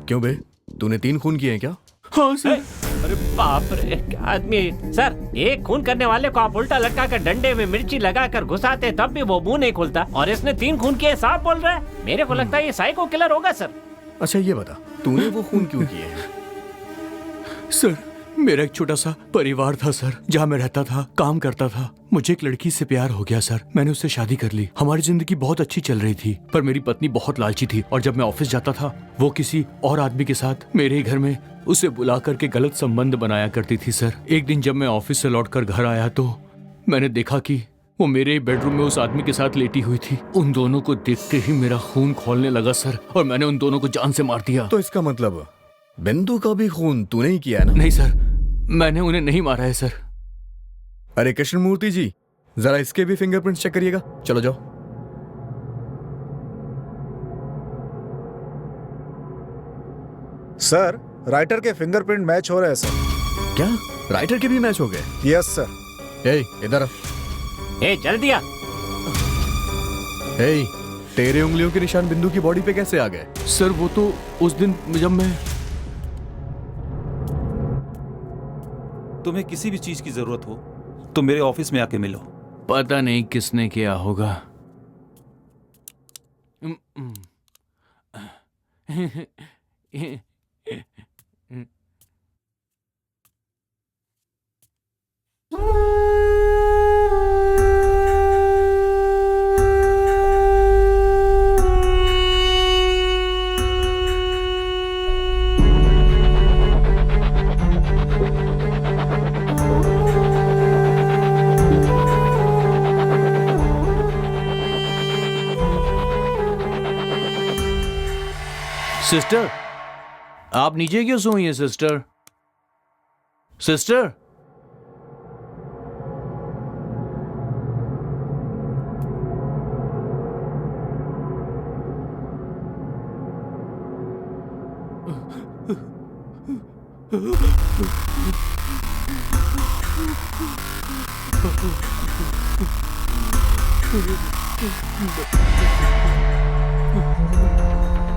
क्यों बे, तूने 3 खून किए हैं क्या? हाँ सर। अरे बाप रे, क्या आदमी सर। एक खून करने वाले को आप उल्टा लटका कर डंडे में मिर्ची लगाकर घुसाते तब भी वो मुंह नहीं खुलता, और इसने 3 खून किए साफ बोल रहा है। मेरे को लगता है ये साइको किलर होगा सर। अच्छा ये बता, तूने वो खून क्यों किए हैं? सर मेरा एक छोटा सा परिवार था सर, जहाँ मैं रहता था, काम करता था। मुझे एक लड़की से प्यार हो गया सर, मैंने उससे शादी कर ली। हमारी जिंदगी बहुत अच्छी चल रही थी, पर मेरी पत्नी बहुत लालची थी, और जब मैं ऑफिस जाता था वो किसी और आदमी के साथ मेरे ही घर में उसे बुला करके गलत संबंध बनाया करती थी सर। एक दिन जब मैं ऑफिस से लौटकर घर आया तो मैंने देखा कि वो मेरे बेडरूम में उस आदमी के साथ लेटी हुई थी। उन दोनों को देखते ही मेरा खून खौलने लगा सर, और मैंने उन दोनों को जान से मार दिया। तो इसका मतलब बिंदु का भी खून तूने ही किया है ना? नहीं सर, मैंने उन्हें नहीं मारा है सर। अरे कृष्णमूर्ति जी, जरा इसके भी फिंगरप्रिंट्स चेक करिएगा। चलो जाओ। सर राइटर के फिंगरप्रिंट मैच हो रहे हैं सर। क्या राइटर के भी मैच हो गए? Yes sir. ए इधर आ। चल दिया। ए तेरे उंगलियों के निशान बिंदु की बॉडी पे कैसे आ गए? सर वो तो उस दिन जब मैं तुम्हें किसी भी चीज की जरूरत हो तो मेरे ऑफिस में आके मिलो। पता नहीं किसने किया होगा। सिस्टर, आप नीचे क्यों सोई हैं सिस्टर? सिस्टर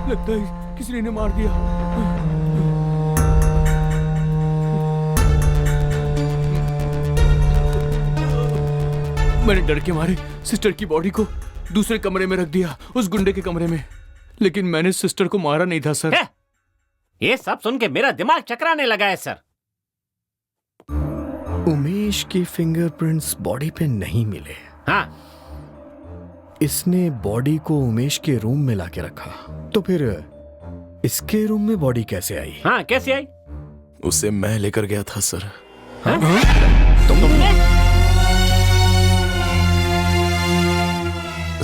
लगता है किसी ने मार दिया। मैंने डर के मारे सिस्टर की बॉडी को दूसरे कमरे में रख दिया, उस गुंडे के कमरे में, लेकिन मैंने सिस्टर को मारा नहीं था सर। ये सब सुन के मेरा दिमाग चकराने लगा है सर। उमेश के फिंगरप्रिंट्स बॉडी पे नहीं मिले। हाँ। इसने बॉडी को उमेश के रूम में लाके रखा, तो फिर इसके रूम में बॉडी कैसे आई? हाँ, कैसे आई? उसे मैं लेकर गया था सर। तुमने?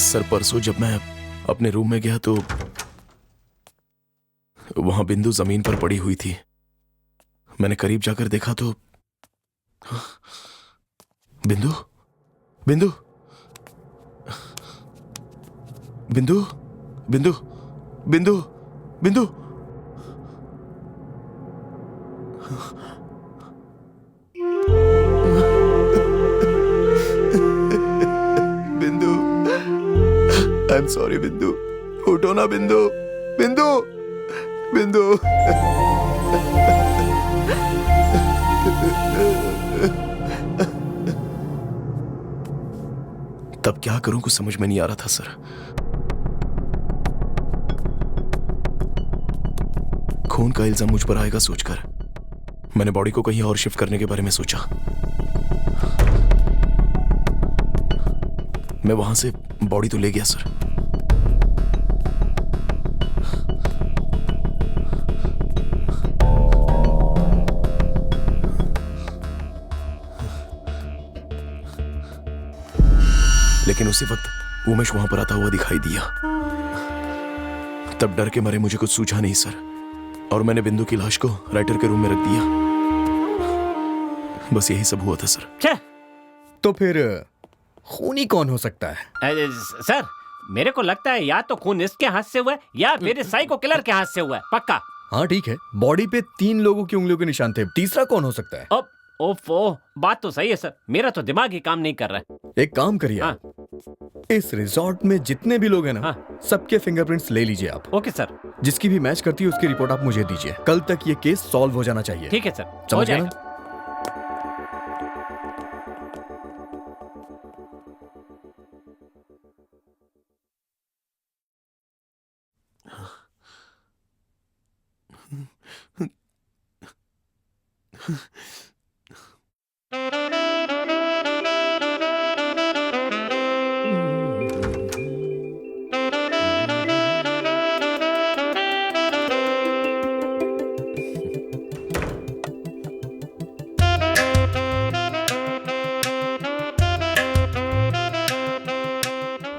सर परसों जब मैं अपने रूम में गया तो वहां बिंदु जमीन पर पड़ी हुई थी। मैंने करीब जाकर देखा तो बिंदु बिंदु बिंदु बिंदु बिंदु बिंदु बिंदु, आई एम सॉरी बिंदु, उठो ना बिंदु, बिंदु, बिंदु। तब क्या करूं कुछ समझ में नहीं आ रहा था सर। खून का इल्जाम मुझ पर आएगा सोचकर मैंने बॉडी को कहीं और शिफ्ट करने के बारे में सोचा। मैं वहां से बॉडी तो ले गया सर, लेकिन उसी वक्त उमेश वहां पर आता हुआ दिखाई दिया। तब डर के मारे मुझे कुछ सूझा नहीं सर, और मैंने बिंदु की लाश को राइटर के रूम में रख दिया। बस यही सब हुआ था सर। तो फिर खूनी कौन हो सकता है? सर मेरे को लगता है या तो खून इसके हाथ से हुआ है या मेरे साइको किलर के हाथ से हुआ है, पक्का। हाँ ठीक है, बॉडी पे 3 लोगों की उंगलियों के निशान थे, तीसरा कौन हो सकता है? अब ओफो, बात तो सही है सर, मेरा तो दिमाग ही काम नहीं कर रहा है। एक काम करिए आप, इस रिजॉर्ट में जितने भी लोग हैं ना, सबके फिंगरप्रिंट्स ले लीजिए आप। Okay sir. जिसकी भी मैच करती है उसकी रिपोर्ट आप मुझे दीजिए। कल तक ये केस सॉल्व हो जाना चाहिए। ठीक है सर, समझ गए ना?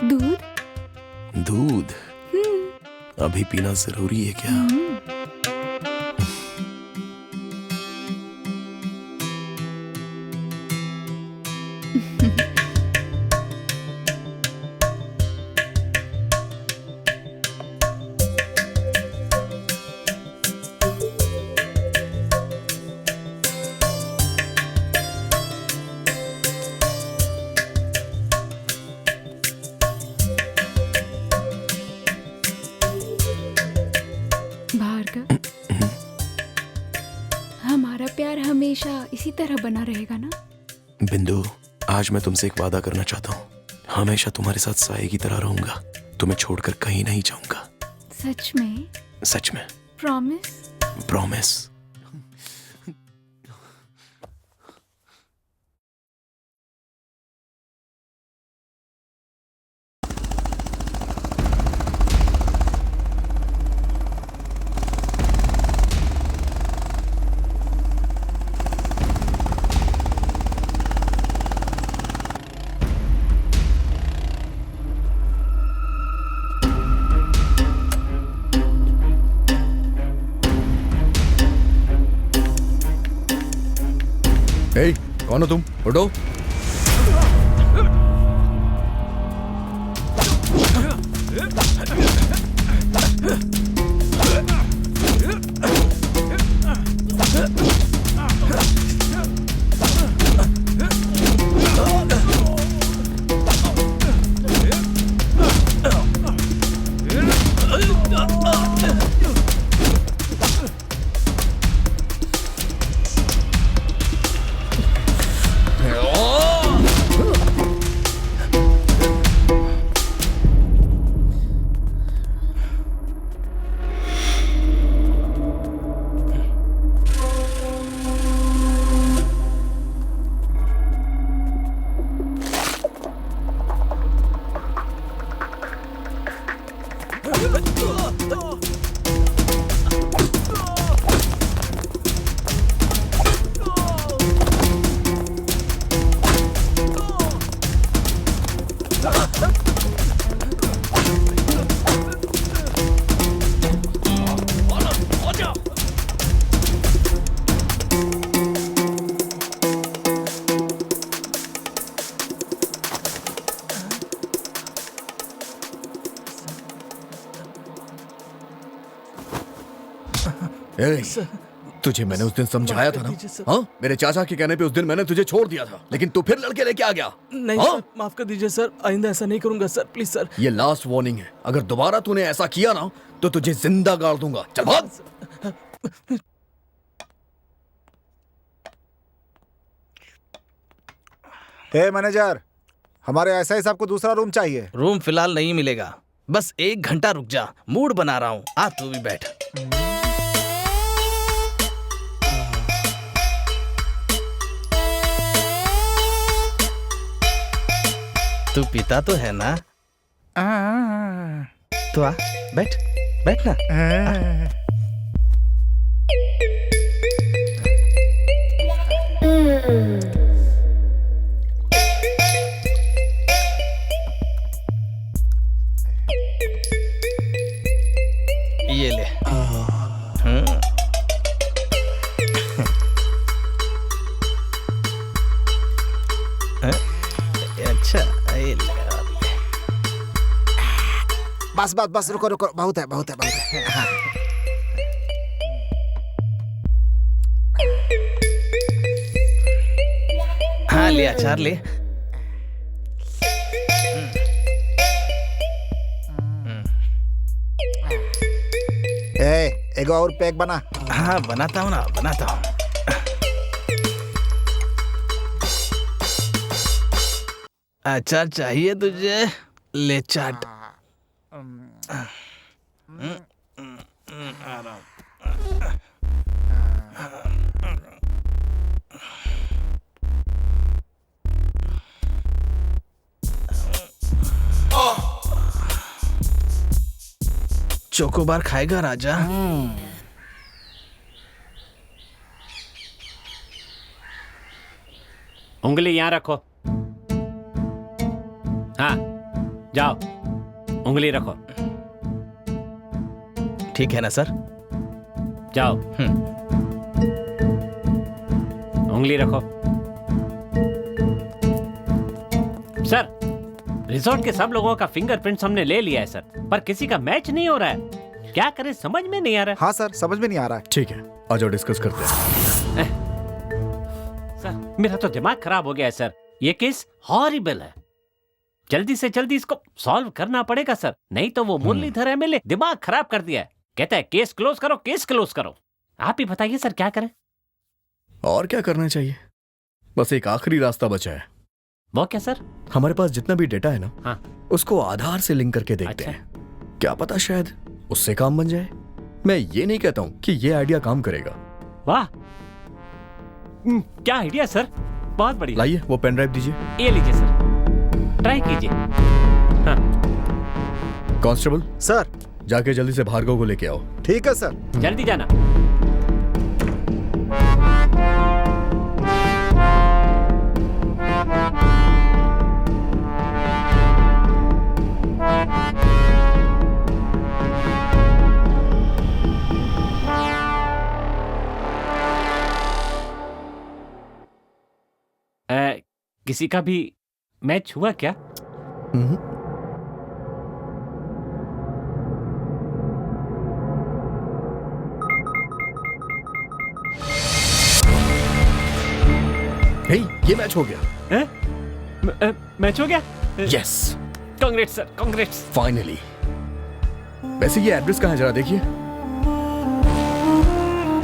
दूध? दूध? अभी पीना जरूरी है क्या? भार्गव, हमारा प्यार हमेशा इसी तरह बना रहेगा ना? बिंदु, आज मैं तुमसे एक वादा करना चाहता हूँ। हमेशा तुम्हारे साथ साये की तरह रहूंगा, तुम्हें छोड़कर कहीं नहीं जाऊंगा। सच में? सच में। प्रॉमिस? प्रॉमिस। ए, कौन हो तुम? उठो। ए, तुझे मैंने उस दिन समझाया था ना? हाँ, मेरे चाचा के कहने पे उस दिन मैंने तुझे छोड़ दिया था, लेकिन तू फिर लड़के लेके आ गया। नहीं हाँ? सर, माफ कर दीजिए सर, आइंदा ऐसा नहीं करूंगा सर, प्लीज सर। ये लास्ट वार्निंग है, अगर दोबारा तूने ऐसा किया ना तो तुझे जिंदा गाड़ दूंगा। चल भाग। हे मैनेजर, हमारे एसआई साहब को दूसरा रूम चाहिए। रूम फिलहाल नहीं मिलेगा, बस 1 घंटा रुक जा, मूड बना रहा हूँ। आ तू भी बैठ। तू पीता तो है ना? तो आ, बैठ बैठ ना। ये ले। अच्छा, ये ले। बस बस बस, रुको रुको, बहुत है बहुत है बहुत है। हाँ। हाँ ले अचार ले। एगो और पैक बना। हाँ बनाता हूँ ना, बनाता हूँ। अचार चाहिए तुझे? ले चाट। चोकोबार खाएगा राजा? उंगली यहाँ रखो। हाँ, जाओ, उंगली रखो। ठीक है ना सर? जाओ। उंगली रखो। सर, रिजॉर्ट के सब लोगों का फिंगरप्रिंट्स हमने ले लिया है सर, पर किसी का मैच नहीं हो रहा है। क्या करें समझ में नहीं आ रहा है। हाँ सर, समझ में नहीं आ रहा है। ठीक है, आ जाओ डिस्कस करते हैं। सर, मेरा तो दिमाग खराब हो गया है सर। ये केस हॉरिबल है। जल्दी से जल्दी इसको सॉल्व करना पड़ेगा सर, नहीं तो वो मुरलीधर एमएलए दिमाग खराब कर दिया है। कहता है केस क्लोज करो, केस क्लोज करो। आप ही बताइए सर, क्या करें? और क्या करना चाहिए? बस एक आखिरी रास्ता बचा है। वो क्या सर? हमारे पास जितना भी डेटा है ना, हाँ, उसको आधार से लिंक करके देखते हैं। क्या पता शायद उससे काम बन जाए। मैं ये नहीं कहता हूँ कि ये आइडिया काम करेगा। वाह, क्या आइडिया सर, बहुत बढ़िया। लाइए वो पेन ड्राइव दीजिए। ये लीजिए सर, ट्राई कीजिए। हाँ। कांस्टेबल सर, जाके जल्दी से भार्गव को लेके आओ। ठीक है सर। जल्दी जाना। किसी का भी मैच हुआ क्या? हे, ये मैच हो गया। मैच हो गया? Yes. Congrats sir, congrats. Finally. वैसे ये एड्रेस कहाँ है जरा देखिए।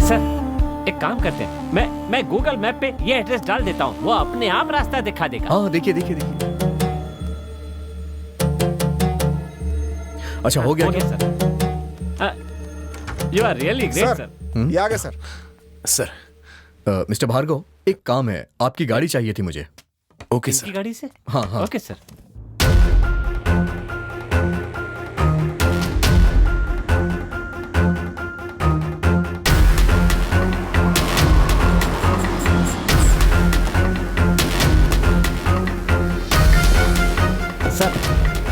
सर, एक काम करते हैं, मैं गूगल मैप पे ये एड्रेस डाल देता हूँ, वो अपने आप रास्ता दिखा देगा। हाँ देखिए देखिए देखिए। अच्छा हो गया sir. You are really great sir. ये आ गया सर। सर, मिस्टर भार्गव, एक काम है, आपकी गाड़ी चाहिए थी मुझे। Okay sir. गाड़ी से? हाँ हाँ। Okay sir.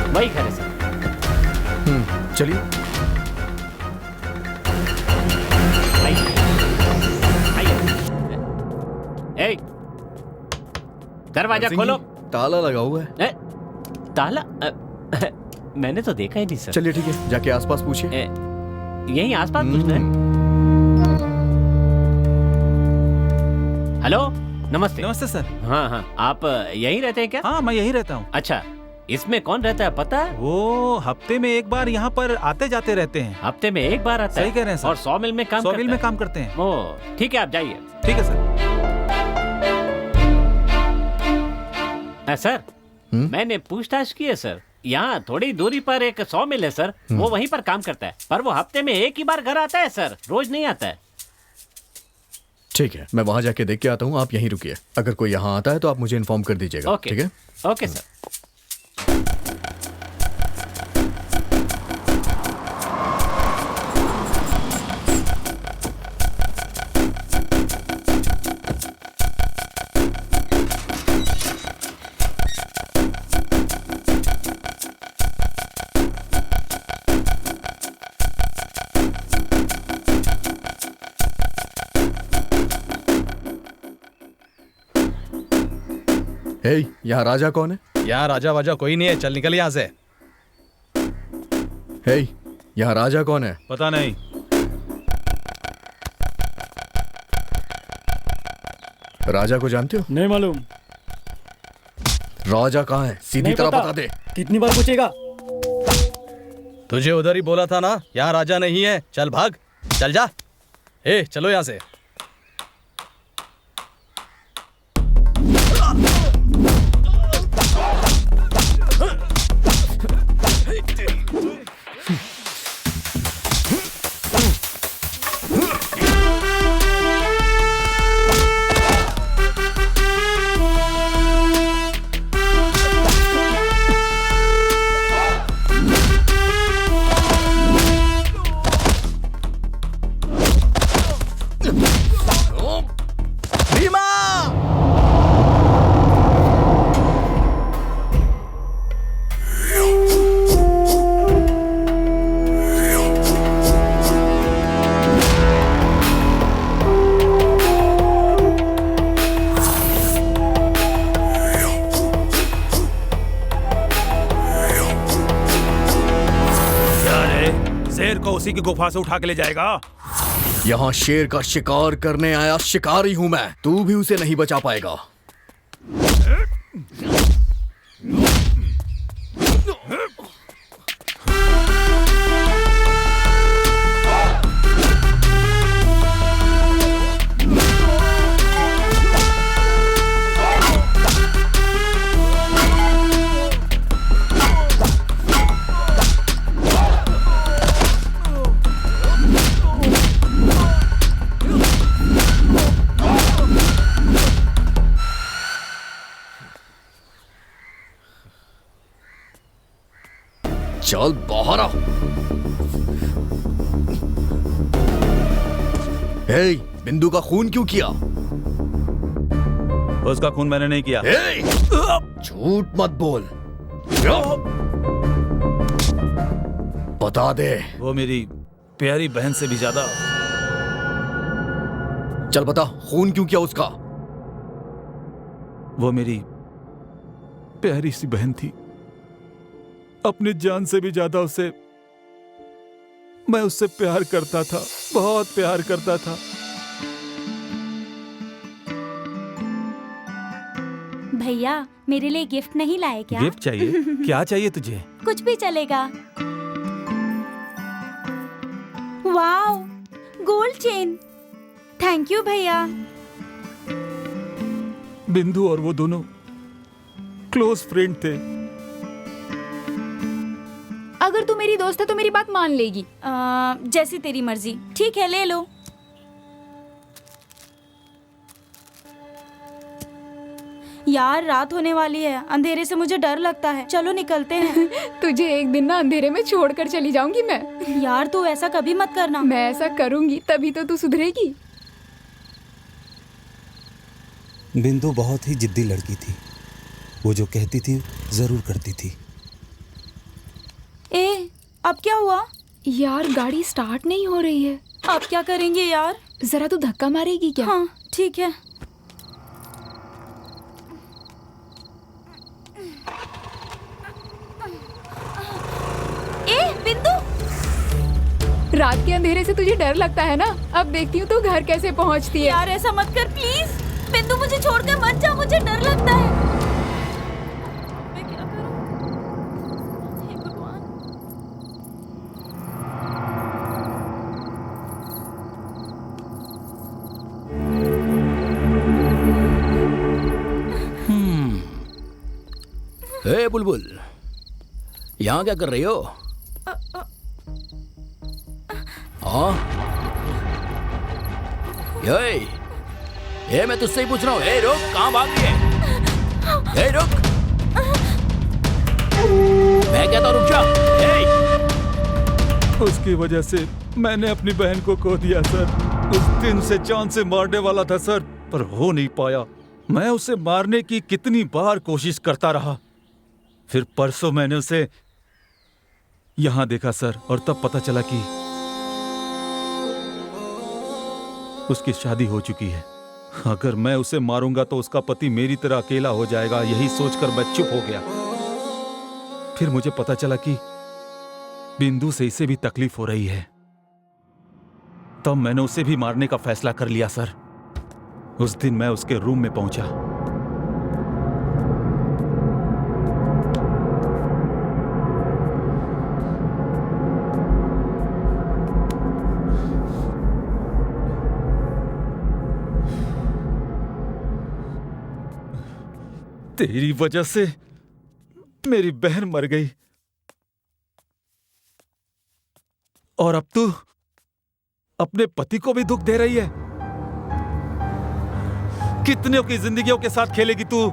वही घर है सर। चलिए। ए, दरवाजा खोलो। ताला लगा हुआ है। ताला? मैंने तो देखा ही नहीं सर। चलिए ठीक है, जाके आसपास पूछिए। यहीं आसपास पूछना है। हेलो, नमस्ते। नमस्ते सर। हाँ हाँ, आप यहीं रहते हैं क्या? हाँ, मैं यहीं रहता हूँ। अच्छा, इसमें कौन रहता है पता है? वो हफ्ते में एक बार यहाँ पर आते जाते रहते हैं। हफ्ते में एक बार आता है? सही कह रहे हैं सर। और 100 मिल में काम 100 मिल में काम करते हैं। ओह, ठीक है, आप जाइए। ठीक है सर। सर, मैंने पूछताछ की है सर। यहाँ थोड़ी दूरी पर एक 100 मिल है सर। वो वहीं पर काम करता है, पर वो हफ्ते में एक ही बार घर आता है सर, रोज नहीं आता है। ठीक है, मैं वहां जाके देख के आता हूँ, आप यहीं रुकिए। अगर कोई यहाँ आता है तो आप मुझे इन्फॉर्म कर दीजिएगा। ओके, ठीक है? Okay sir. हे, यहाँ राजा कौन है? यहाँ राजा वाजा कोई नहीं है, चल निकल यहाँ से। हे, यहाँ राजा कौन है? पता नहीं। राजा को जानते हो? नहीं मालूम। राजा कहाँ है? सीधी तरह बता दे। कितनी बार पूछेगा? तुझे उधर ही बोला था ना, यहाँ राजा नहीं है। चल भाग, चल जा। ए, चलो यहाँ से। उसी की गुफा से उठा के ले जाएगा। यहाँ शेर का शिकार करने आया शिकारी हूं मैं, तू भी उसे नहीं बचा पाएगा। चल बाहर आओ। हे, बिंदु का खून क्यों किया? उसका खून मैंने नहीं किया। झूठ मत बोल, बता दे। वो मेरी प्यारी बहन से भी ज्यादा। चल बता, खून क्यों किया उसका? वो मेरी प्यारी सी बहन थी, अपनी जान से भी ज्यादा उसे मैं उससे प्यार करता था, बहुत प्यार करता था। भैया, मेरे लिए गिफ्ट नहीं लाए क्या? गिफ्ट चाहिए? क्या चाहिए तुझे? कुछ भी चलेगा। Wow, gold chain. Thank you भैया। बिंदु और वो दोनों क्लोज फ्रेंड थे। अगर तू मेरी दोस्त है तो मेरी बात मान लेगी। जैसी तेरी मर्जी। ठीक है, ले लो। यार, रात होने वाली है, अंधेरे से मुझे डर लगता है। चलो निकलते हैं। तुझे एक दिन ना अंधेरे में छोड़कर चली जाऊंगी मैं। यार, तू ऐसा कभी मत करना। मैं ऐसा करूंगी तभी तो तू सुधरेगी। बिंदु बहुत ही जिद्दी लड़की थी। वो जो कहती थी जरूर करती थी। ए, अब क्या हुआ? यार गाड़ी स्टार्ट नहीं हो रही है। अब क्या करेंगे यार? जरा तू धक्का मारेगी क्या? हाँ ठीक है। ए बिंदु, रात के अंधेरे से तुझे डर लगता है ना? अब देखती हूँ तू घर कैसे पहुँचती है। यार ऐसा मत कर प्लीज। बिंदु मुझे छोड़कर मत जा, मुझे डर लगता है। मैं क्या करूँ? हे भगवान। ए बुलबुल, यहाँ क्या कर रही हो? हाँ? ये मैं तुझसे ही पूछ रहा हूँ। ए रुक, कहाँ भाग रही है? ए रुक, मैं कहता हूँ रुक जा। उसकी वजह से मैंने अपनी बहन को खो दिया सर। उस दिन से जान से मारने वाला था सर, पर हो नहीं पाया। मैं उसे मारने की कितनी बार कोशिश करता रहा। फिर परसों मैंने उसे यहां देखा सर, और तब पता चला कि उसकी शादी हो चुकी है। अगर मैं उसे मारूंगा तो उसका पति मेरी तरह अकेला हो जाएगा। यही सोचकर मैं चुप हो गया। फिर मुझे पता चला कि बिंदु से इसे भी तकलीफ हो रही है। तब मैंने उसे भी मारने का फैसला कर लिया सर। उस दिन मैं उसके रूम में पहुंचा। तेरी वजह से मेरी बहन मर गई, और अब तू अपने पति को भी दुख दे रही है। कितनों की जिंदगियों के साथ खेलेगी तू?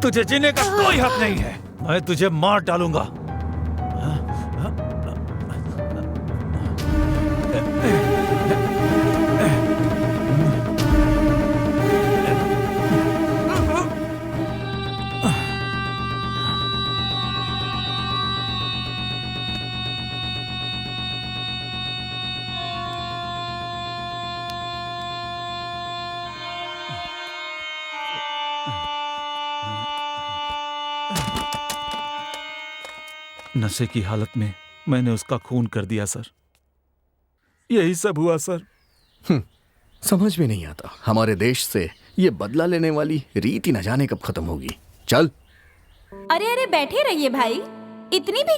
तुझे जीने का कोई हक नहीं है। मैं तुझे मार डालूंगा। नशे की हालत में मैंने उसका खून कर दिया सर। यही सब हुआ सर। समझ में नहीं आता, हमारे देश से ये बदला लेने वाली रीति न जाने कब खत्म होगी। चल। अरे अरे बैठे रहिए भाई, इतनी भी क्या